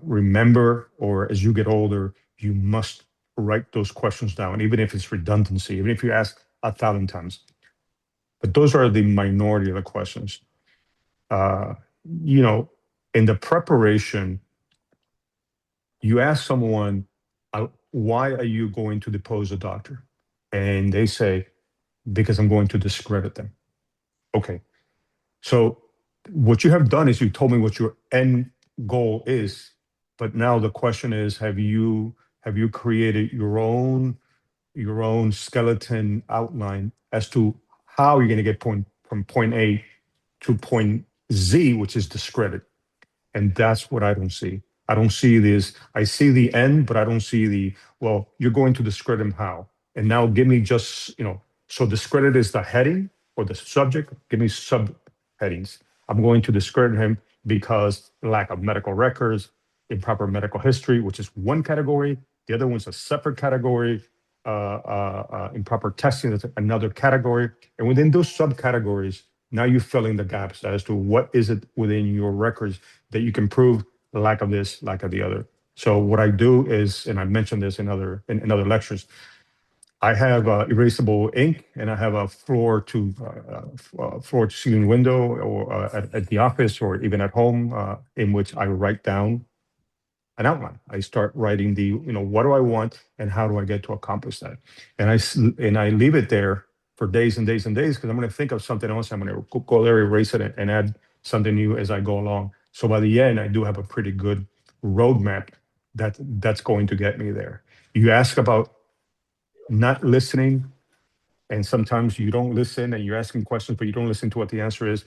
remember, or as you get older, you must write those questions down, even if it's redundancy, even if you ask 1,000 times. But those are the minority of the questions. In the preparation, you ask someone, why are you going to depose a doctor? And they say, because I'm going to discredit them. Okay. So what you have done is you told me what your end goal is, but now the question is, have you created your own skeleton outline as to how you're going to get from point A to point Z, which is discredit? And that's what I don't see. I don't see this. I see the end, but I don't see well, you're going to discredit him how? And now give me just, so discredit is the heading or the subject. Give me subheadings. I'm going to discredit him because lack of medical records, improper medical history, which is one category. The other one's a separate category. Improper testing, that's another category. And within those subcategories, now you fill in the gaps as to what is it within your records that you can prove lack of this, lack of the other. So what I do is, and I mentioned this in other lectures, I have erasable ink, and I have a floor to ceiling window, or at the office, or even at home, in which I write down an outline. I start writing what do I want and how do I get to accomplish that, and I leave it there for days and days and days, because I'm going to think of something else. I'm going to go there, erase it, and add something new as I go along. So by the end, I do have a pretty good roadmap that's going to get me there. You ask about not listening, and sometimes you don't listen, and you're asking questions, but you don't listen to what the answer is.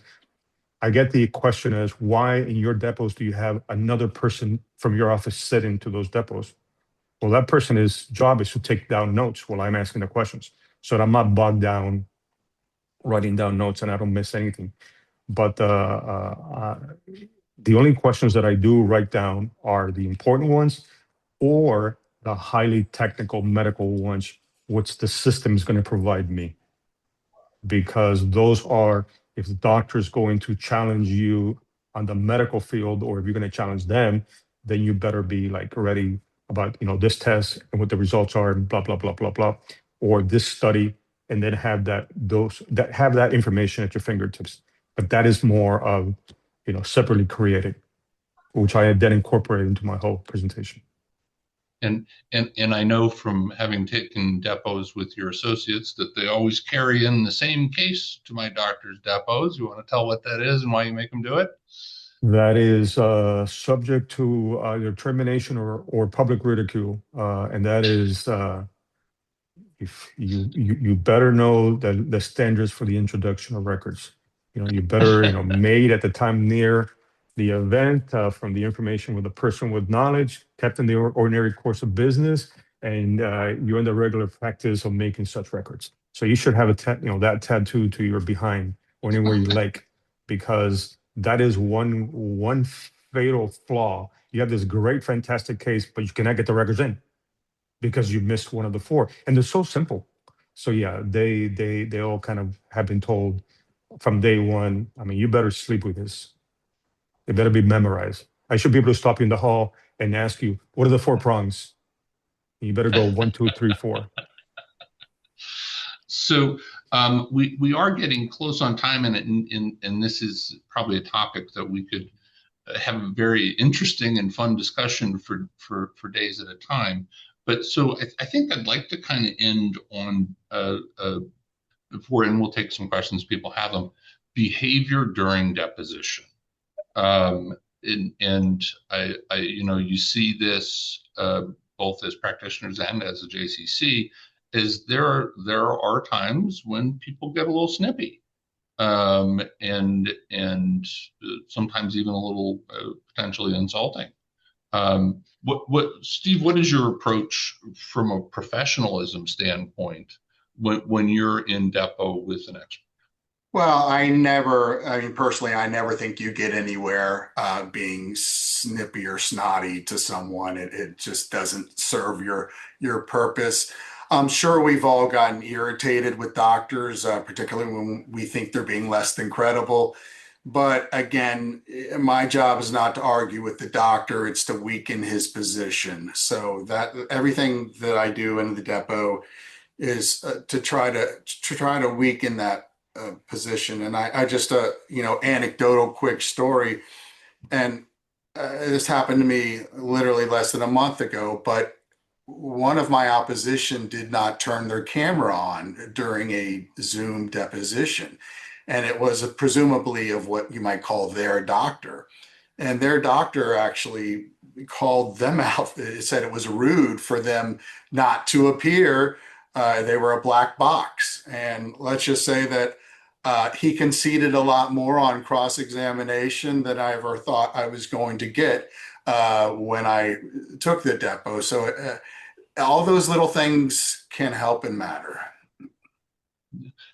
I get the question as, why in your depots do you have another person from your office sitting to those depots? Well, that person's job is to take down notes while I'm asking the questions, so that I'm not bogged down writing down notes and I don't miss anything. But the only questions that I do write down are the important ones, or the highly technical medical ones, which the system is going to provide me. Because those are, if the doctor is going to challenge you on the medical field, or if you're going to challenge them, then you better be ready about, this test and what the results are, and blah, blah, blah, blah, blah, or this study, and then have that information at your fingertips. But that is more of, separately created, which I then incorporate into my whole presentation.
And I know from having taken depots with your associates that they always carry in the same case to my doctor's depots. You want to tell what that is and why you make them do it?
That is subject to either termination or public ridicule, and that is if you better know the standards for the introduction of records. You better made at the time near the event, from the information with a person with knowledge, kept in the ordinary course of business, and you're in the regular practice of making such records. So you should have that tattooed to your behind or anywhere you like, because that is one fatal flaw. You have this great, fantastic case, but you cannot get the records in because you missed one of the four, and they're so simple. So yeah, they all kind of have been told from day one. I mean, you better sleep with this. It better be memorized. I should be able to stop you in the hall and ask you, what are the 4 prongs? You better go 1, 2, 3, 4.
So we are getting close on time, and this is probably a topic that we could have a very interesting and fun discussion for days at a time. But so I think I'd like to kind of end on before, and we'll take some questions people have them. Behavior during deposition. And I you see this both as practitioners and as a JCC, is there are times when people get a little snippy, and sometimes even a little potentially insulting. Steve, what is your approach from a professionalism standpoint when you're in depot with an expert?
Well, personally, I never think you get anywhere being snippy or snotty to someone. It just doesn't serve your purpose. I'm sure we've all gotten irritated with doctors, particularly when we think they're being less than credible. But again, my job is not to argue with the doctor, it's to weaken his position. So that everything that I do in the depot is to try to weaken that position. And I just anecdotal quick story, and this happened to me literally less than a month ago, but one of my opposition did not turn their camera on during a Zoom deposition. And it was presumably of what you might call their doctor. And their doctor actually called them out. It said it was rude for them not to appear. They were a black box. And let's just say that he conceded a lot more on cross-examination than I ever thought I was going to get when I took the depo. So all those little things can help and matter.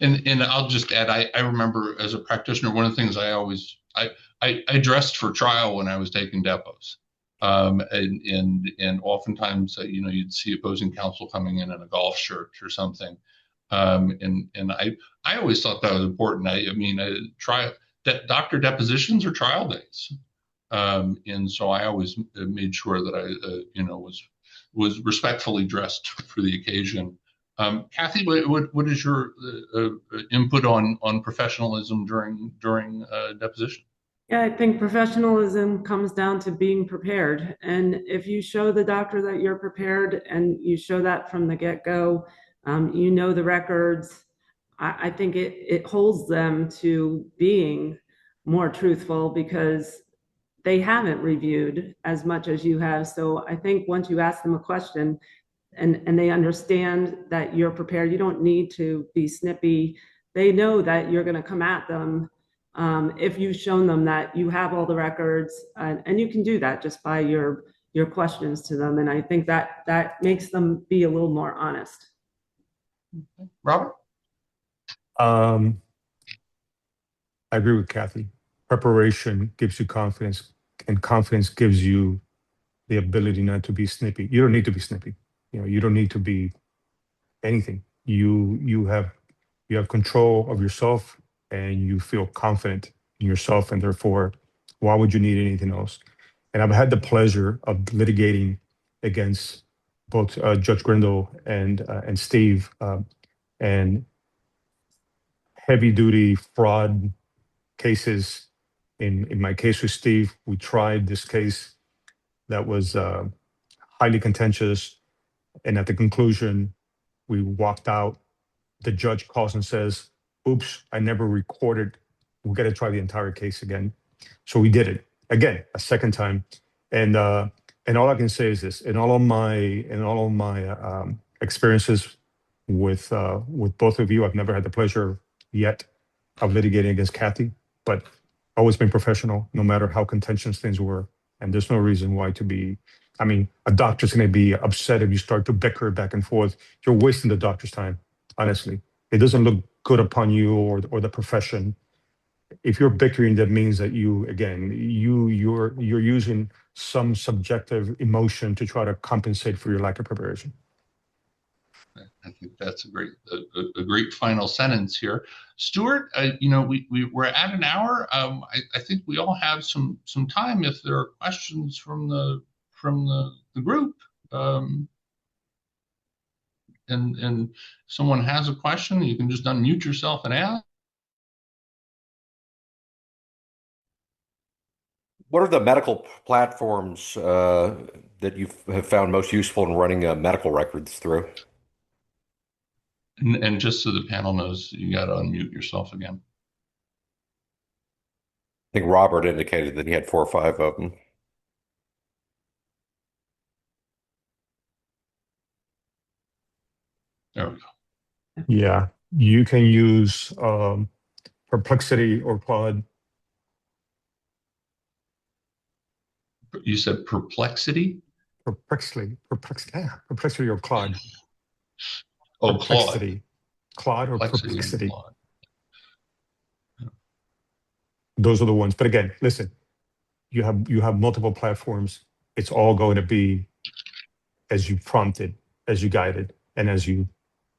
And I'll just add, I remember as a practitioner, one of the things I dressed for trial when I was taking depos. And oftentimes, you'd see opposing counsel coming in a golf shirt or something. And I always thought that was important. Doctor depositions are trial days. And so I always made sure that I, was respectfully dressed for the occasion. Kathy, what is your input on professionalism during deposition?
Yeah, I think professionalism comes down to being prepared. And if you show the doctor that you're prepared and you show that from the get-go, you know the records, I think it holds them to being more truthful because they haven't reviewed as much as you have. So I think once you ask them a question and they understand that you're prepared, you don't need to be snippy. They know that you're going to come at them if you've shown them that you have all the records, and you can do that just by your questions to them. And I think that makes them be a little more honest.
Robert?
I agree with Kathy. Preparation gives you confidence, and confidence gives you the ability not to be snippy. You don't need to be snippy. You don't need to be anything. You have control of yourself, and you feel confident in yourself, and therefore, why would you need anything else? And I've had the pleasure of litigating against both Judge Grindle and Steve, and heavy-duty fraud cases. In my case with Steve, we tried this case that was highly contentious, and at the conclusion, we walked out. The judge calls and says, "Oops, I never recorded. We got to try the entire case again." So we did it again a second time, and all I can say is this: in all of my experiences with both of you, I've never had the pleasure yet of litigating against Kathy, but always been professional, no matter how contentious things were. And there's no reason why to be. A doctor's going to be upset if you start to bicker back and forth. You're wasting the doctor's time. Honestly, it doesn't look good upon you or the profession. If you're bickering, that means that you're using some subjective emotion to try to compensate for your lack of preparation.
I think that's a great final sentence here. Stuart, we're at an hour. I think we all have some time if there are questions from the group. And someone has a question, you can just unmute yourself and ask.
What are the medical platforms that you have found most useful in running medical records through?
And just so the panel knows, you got to unmute yourself again.
I think Robert indicated that he had 4 or 5 of them.
There we go.
Yeah, you can use Perplexity or Claude.
You said Perplexity?
Perplexity or Claude.
Oh,
Perplexity. Claude or Perplexity.
Claude. Yeah.
Those are the ones. But again, listen, you have multiple platforms. It's all going to be as you prompted, as you guided, and as you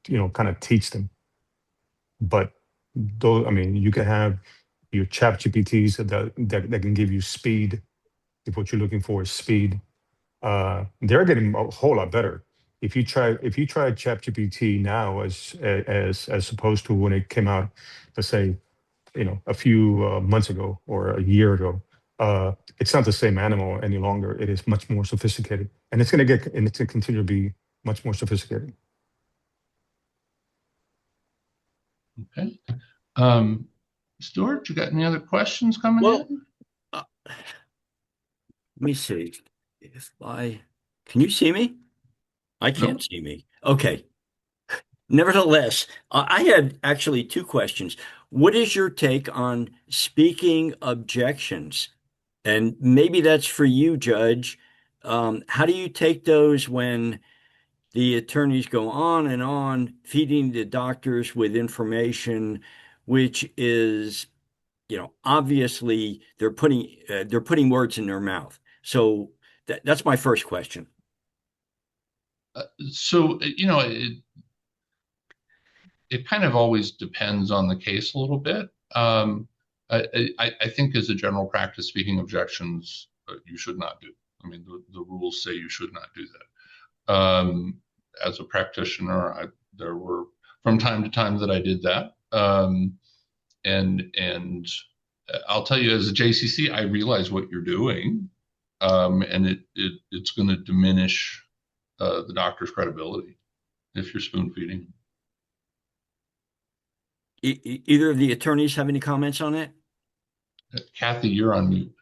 kind of teach them. But those, you can have your chat GPTs that can give you speed if what you're looking for is speed. They're getting a whole lot better. If you try ChatGPT now as opposed to when it came out, let's say, a few months ago or a year ago, it's not the same animal any longer. It is much more sophisticated, and it's going to continue to be much more sophisticated.
Okay. Stuart, you got any other questions coming
Well,
in?
let me see. Can you see me? I
No.
can't see me. Okay. Nevertheless, I had actually two questions. What is your take on speaking objections? And maybe that's for you, Judge. How do you take those when the attorneys go on, feeding the doctors with information, which is, obviously they're putting words in their mouth. So that's my first question.
So, it kind of always depends on the case a little bit. I think as a general practice, speaking objections, you should not do. I mean, the rules say you should not do that. As a practitioner, there were from time to time that I did that. And I'll tell you, as a JCC, I realize what you're doing, and it's going to diminish the doctor's credibility if you're spoon feeding.
Either of the attorneys have any comments on it?
Kathy, you're on mute.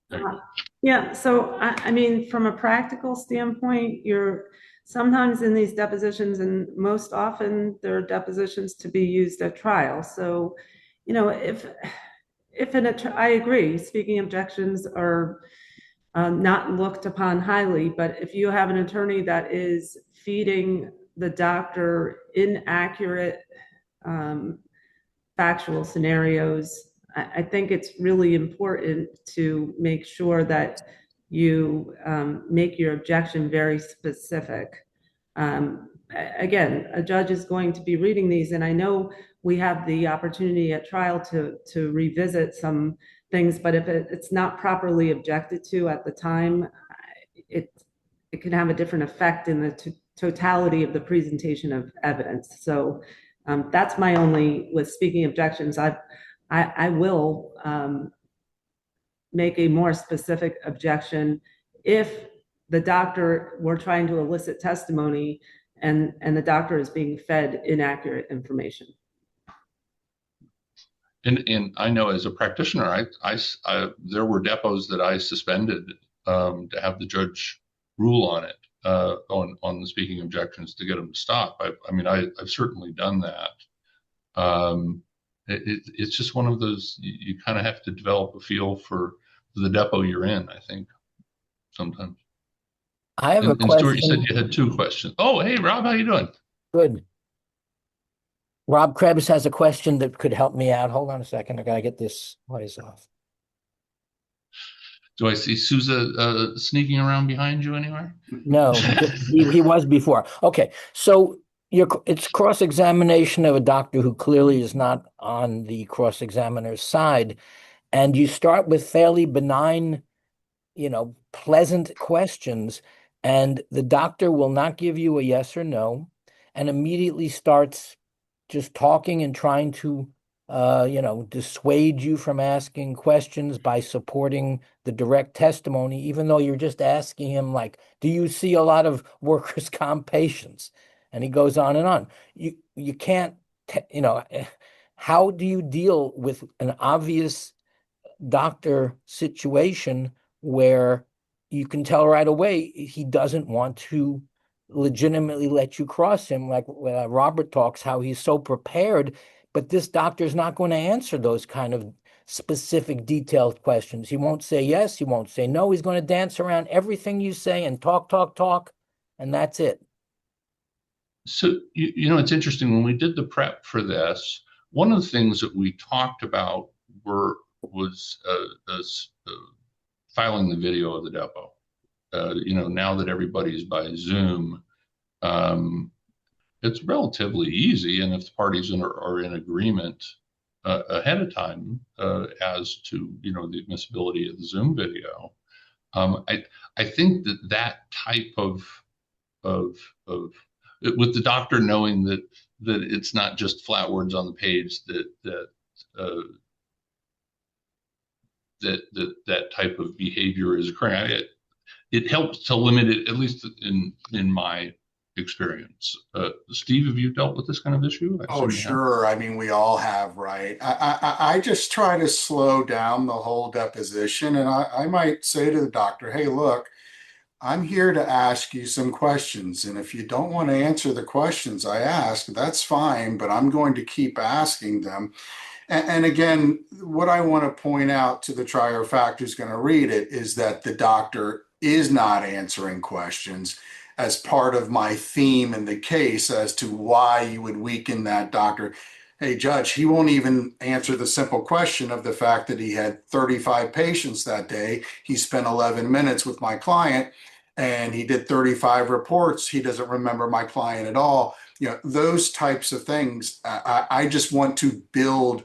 There you go.
Yeah, so I mean, from a practical standpoint, you're sometimes in these depositions, and most often there are depositions to be used at trial. So, if I agree, speaking objections are not looked upon highly, but if you have an attorney that is feeding the doctor inaccurate factual scenarios, I think it's really important to make sure that you make your objection very specific. Again, a judge is going to be reading these, and I know we have the opportunity at trial to revisit some things, but if it's not properly objected to at the time, it can have a different effect in the totality of the presentation of evidence. So that's my only, with speaking objections, I will make a more specific objection if the doctor, we're trying to elicit testimony and the doctor is being fed inaccurate information.
And I know as a practitioner, there were depots that I suspended to have the judge rule on it, on the speaking objections to get them to stop. I mean, I've certainly done that. It's just one of those, you kind of have to develop a feel for the depot you're in, I think, sometimes.
I have a
And Stuart, you
question.
said you had two questions. Oh, hey, Rob, how you doing?
Good. Rob Krebs has a question that could help me out. Hold on a second. I gotta get this noise off.
Do I see Sousa sneaking around behind you anywhere?
No, he was before. Okay, so it's cross-examination of a doctor who clearly is not on the cross-examiner's side, and you start with fairly benign, pleasant questions, and the doctor will not give you a yes or no, and immediately starts just talking and trying to, dissuade you from asking questions by supporting the direct testimony, even though you're just asking him, like, do you see a lot of workers' comp patients? And he goes on and on. You can't, how do you deal with an obvious doctor situation where you can tell right away he doesn't want to legitimately let you cross him, like Robert talks, how he's so prepared, but this doctor's not going to answer those kind of specific detailed questions. He won't say yes, he won't say no, he's going to dance around everything you say and talk, and that's it.
So, it's interesting, when we did the prep for this, one of the things that we talked about was filing the video of the depo. Now that everybody's by Zoom, it's relatively easy, and if the parties are in agreement ahead of time as to the admissibility of the Zoom video, I think that type of with the doctor knowing that it's not just flat words on the page, that type of behavior is occurring. It helps to limit it, at least in my experience. Steve, have you dealt with this kind of issue? I
Oh,
assume you have.
sure. I mean, we all have, right? I just try to slow down the whole deposition, and I might say to the doctor, "Hey, look, I'm here to ask you some questions, and if you don't want to answer the questions I ask, that's fine, but I'm going to keep asking them." And again, what I want to point out to the trier of fact who's going to read it is that the doctor is not answering questions as part of my theme in the case as to why you would weaken that doctor. Hey, Judge, he won't even answer the simple question of the fact that he had 35 patients that day. He spent 11 minutes with my client and he did 35 reports. He doesn't remember my client at all. Those types of things. I just want to build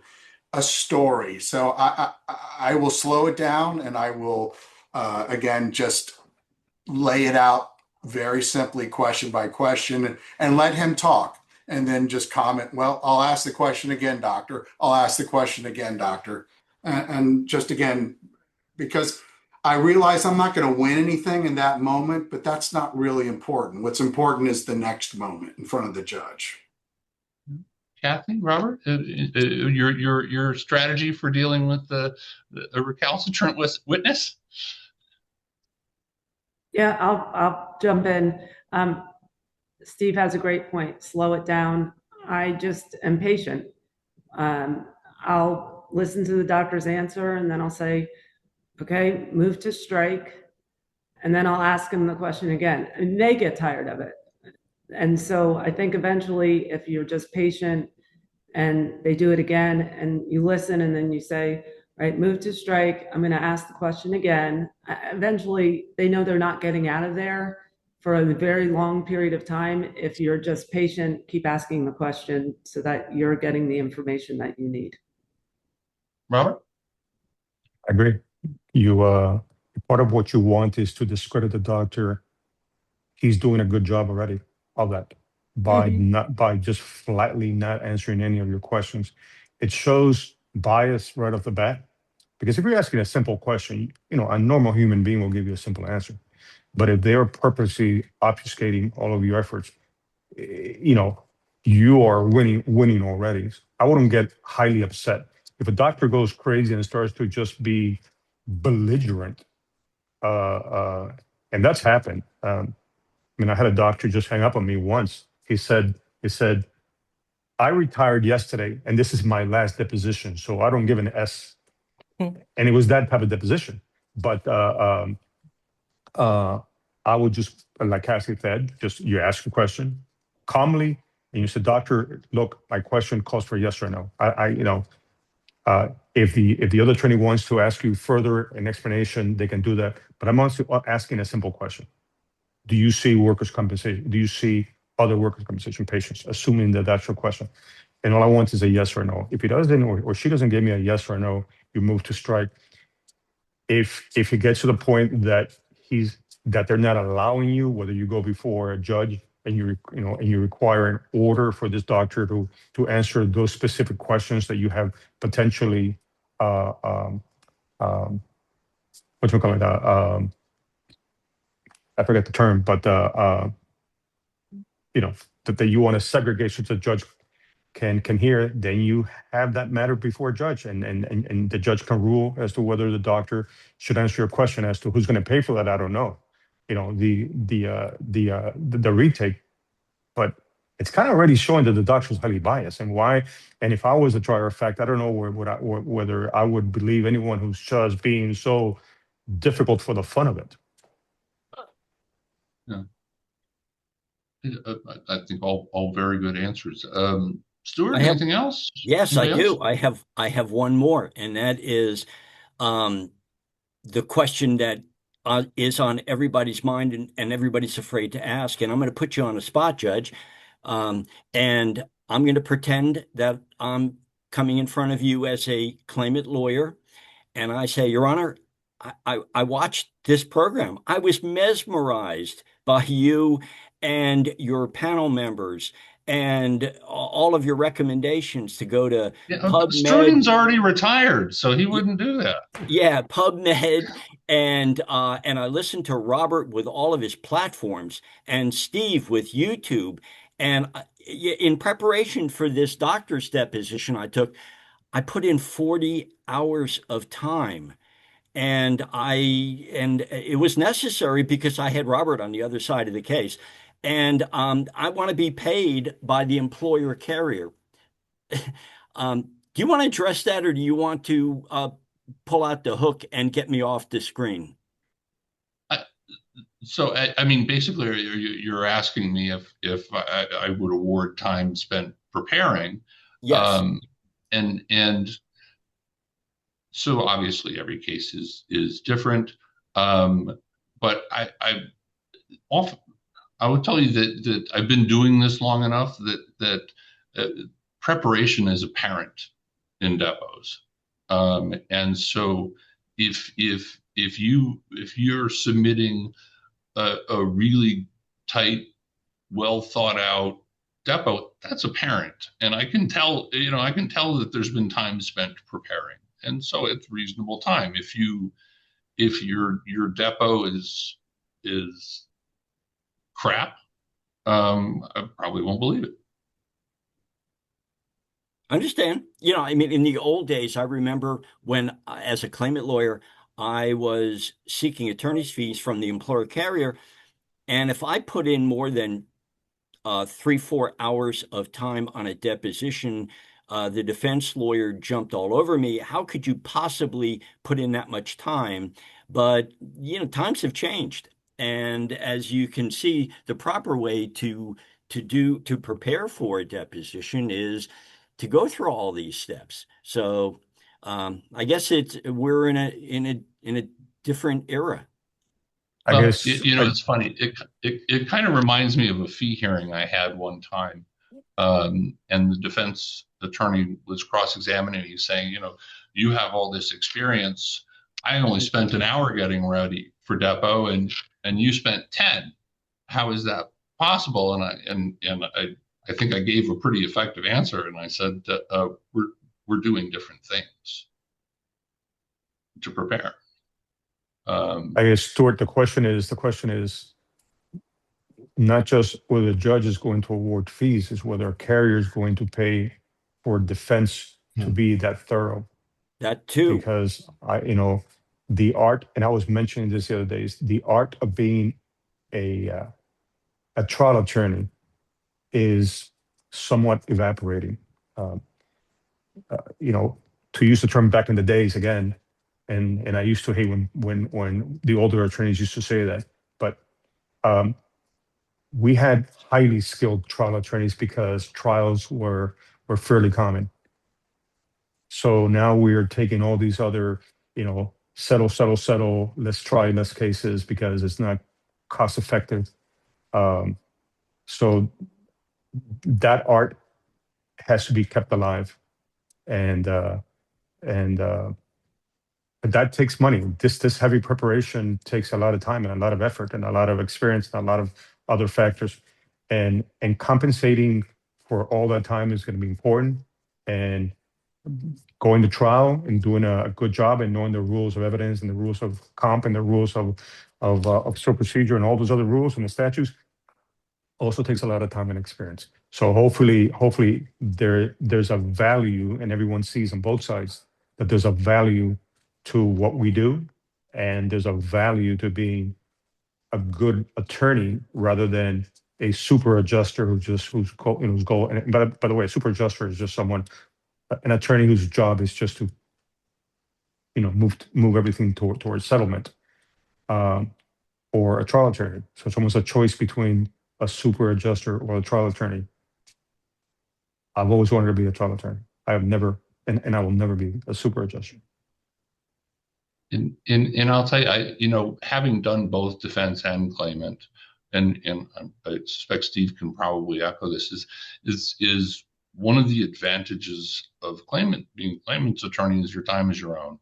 a story. So I will slow it down and I will, again, just lay it out very simply, question by question, and let him talk. And then just comment, well, I'll ask the question again, doctor. I'll ask the question again, doctor. And just again, because I realize I'm not going to win anything in that moment, but that's not really important. What's important is the next moment in front of the judge.
Kathy, Robert, your strategy for dealing with a recalcitrant witness?
Yeah, I'll jump in. Steve has a great point. Slow it down. I just am patient. I'll listen to the doctor's answer and then I'll say, okay, move to strike. And then I'll ask him the question again. And they get tired of it. And so I think eventually, if you're just patient and they do it again and you listen and then you say, right, move to strike, I'm going to ask the question again. Eventually, they know they're not getting out of there for a very long period of time. If you're just patient, keep asking the question so that you're getting the information that you need.
Robert?
I agree. Part of what you want is to discredit the doctor. He's doing a good job already of that by just flatly not answering any of your questions. It shows bias right off the bat. Because if you're asking a simple question, a normal human being will give you a simple answer. But if they're purposely obfuscating all of your efforts, you are winning already. I wouldn't get highly upset. If a doctor goes crazy and starts to just be belligerent, and that's happened. I had a doctor just hang up on me once. He said, I retired yesterday and this is my last deposition, so I don't give an S. And it was that type of deposition. But I would just, like Cassie said, you ask a question calmly and you say, doctor, look, my question calls for yes or no. If the other attorney wants to ask you further an explanation, they can do that. But I'm also asking a simple question. Do you see workers' compensation? Do you see other workers' compensation patients? Assuming that that's your question. And all I want is a yes or no. If he doesn't or she doesn't give me a yes or no, you move to strike. If it gets to the point that they're not allowing you, whether you go before a judge and you require an order for this doctor to answer those specific questions that you have potentially I forget the term, but that you want to segregate so the judge can hear, then you have that matter before a judge, and the judge can rule as to whether the doctor should answer your question as to who's going to pay for that. I don't know, the retake, but it's kind of already showing that the doctor is highly biased. And why? And if I was a trier of fact, I don't know whether I would believe anyone who's just being so difficult for the fun of it.
Yeah. I think all very good answers. Stuart, anything else?
Yes,
Anybody
I do.
else?
I have one more, and that is the question that is on everybody's mind and everybody's afraid to ask. And I'm going to put you on the spot, Judge. And I'm going to pretend that I'm coming in front of you as a claimant lawyer. And I say, Your Honor, I watched this program. I was mesmerized by you and your panel members. and all of your recommendations to go to
Yeah,
PubMed.
Struden's already retired, so he wouldn't do that.
Yeah, PubMed, and I listened to Robert with all of his platforms, and Steve with YouTube. And in preparation for this doctor's deposition I put in 40 hours of time. And it was necessary because I had Robert on the other side of the case. And I want to be paid by the employer carrier. Do you want to address that, or do you want to pull out the hook and get me off the screen?
So, I mean, basically, you're asking me if I would award time spent preparing.
Yes.
And so obviously every case is different. But often I would tell you that I've been doing this long enough that preparation is apparent in depots. And so if you're submitting a really tight, well thought out depot, that's apparent. And I can tell that there's been time spent preparing. And so it's reasonable time. If your depot is crap, I probably won't believe it.
Understand. I mean, in the old days, I remember when, as a claimant lawyer, I was seeking attorney's fees from the employer carrier. And if I put in more than 3-4 hours of time on a deposition, the defense lawyer jumped all over me. How could you possibly put in that much time? But, times have changed. And as you can see, the proper way to prepare for a deposition is to go through all these steps. So I guess we're in a different era.
I guess
It's funny. It kind of reminds me of a fee hearing I had one time, and the defense attorney was cross-examining. He's saying, you have all this experience. I only spent an hour getting ready for depo, and you spent 10. How is that possible? And I think I gave a pretty effective answer, and I said we're doing different things to prepare.
I guess, Stuart, the question is not just whether the judge is going to award fees, is whether a carrier is going to pay for defense to be that thorough.
That too.
Because the art, and I was mentioning this the other day, is the art of being a trial attorney is somewhat evaporating. To use the term back in the days again, and I used to hate when the older attorneys used to say that, but we had highly skilled trial attorneys because trials were fairly common. So now we're taking all these other, settle, let's try less cases because it's not cost effective. So that art has to be kept alive, and but that takes money. This heavy preparation takes a lot of time and a lot of effort and a lot of experience and a lot of other factors, and compensating for all that time is going to be important. And going to trial and doing a good job and knowing the rules of evidence and the rules of comp and the rules of civil procedure and all those other rules and the statutes also takes a lot of time and experience. So hopefully there's a value, and everyone sees on both sides that there's a value to what we do, and there's a value to being a good attorney rather than a super adjuster whose goal. And by the way, a super adjuster is just an attorney whose job is just to move everything towards settlement, or a trial attorney. So it's almost a choice between a super adjuster or a trial attorney. I've always wanted to be a trial attorney. I have never, and I will never be a super adjuster.
And I'll tell you, having done both defense and claimant, and I suspect Steve can probably echo this, is one of the advantages of being claimant's attorney is your time is your own,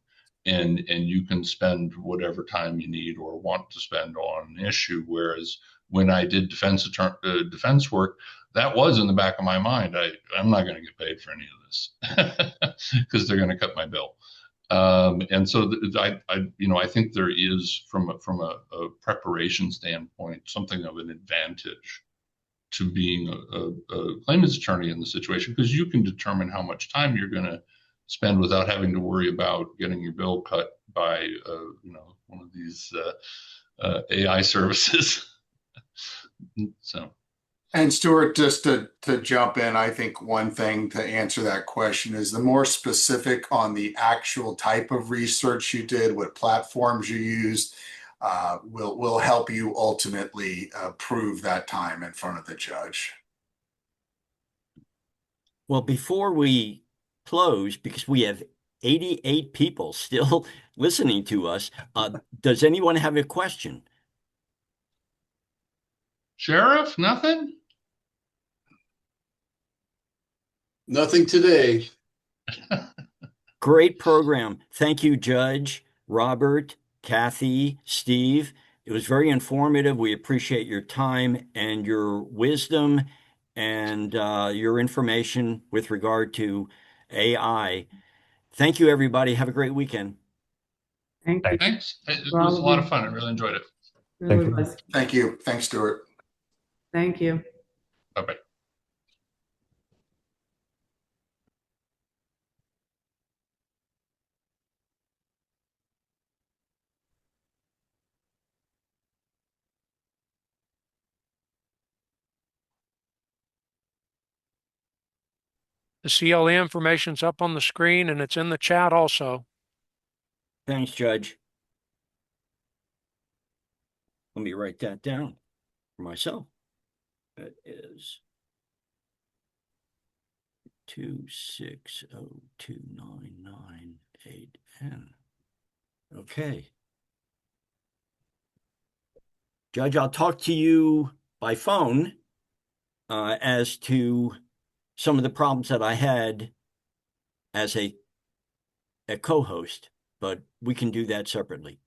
and you can spend whatever time you need or want to spend on an issue, whereas when I did defense work, that was in the back of my mind. I'm not going to get paid for any of this because they're going to cut my bill. And so I think there is from a preparation standpoint, something of an advantage to being a claimant's attorney in the situation, because you can determine how much time you're going to spend without having to worry about getting your bill cut by, one of these AI services. So.
And Stuart, just to jump in, I think one thing to answer that question is the more specific on the actual type of research you did, what platforms you used, will help you ultimately prove that time in front of the judge.
Well, before we close, because we have 88 people still listening to us, does anyone have a question?
Sheriff, nothing?
Nothing today.
Great program. Thank you, Judge, Robert, Kathy, Steve. It was very informative. We appreciate your time and your wisdom and your information with regard to AI. Thank you, everybody. Have a great weekend.
Thank you.
Thanks. It was a lot of fun. I really enjoyed it.
Really was.
Thank you. Thanks, Stuart.
Thank you.
Bye-bye.
The CLE information's up on the screen and it's in the chat also.
Thanks, Judge. Let me write that down for myself. That is 2602998N. Okay. Judge, I'll talk to you by phone as to some of the problems that I had as a co-host, but we can do that separately.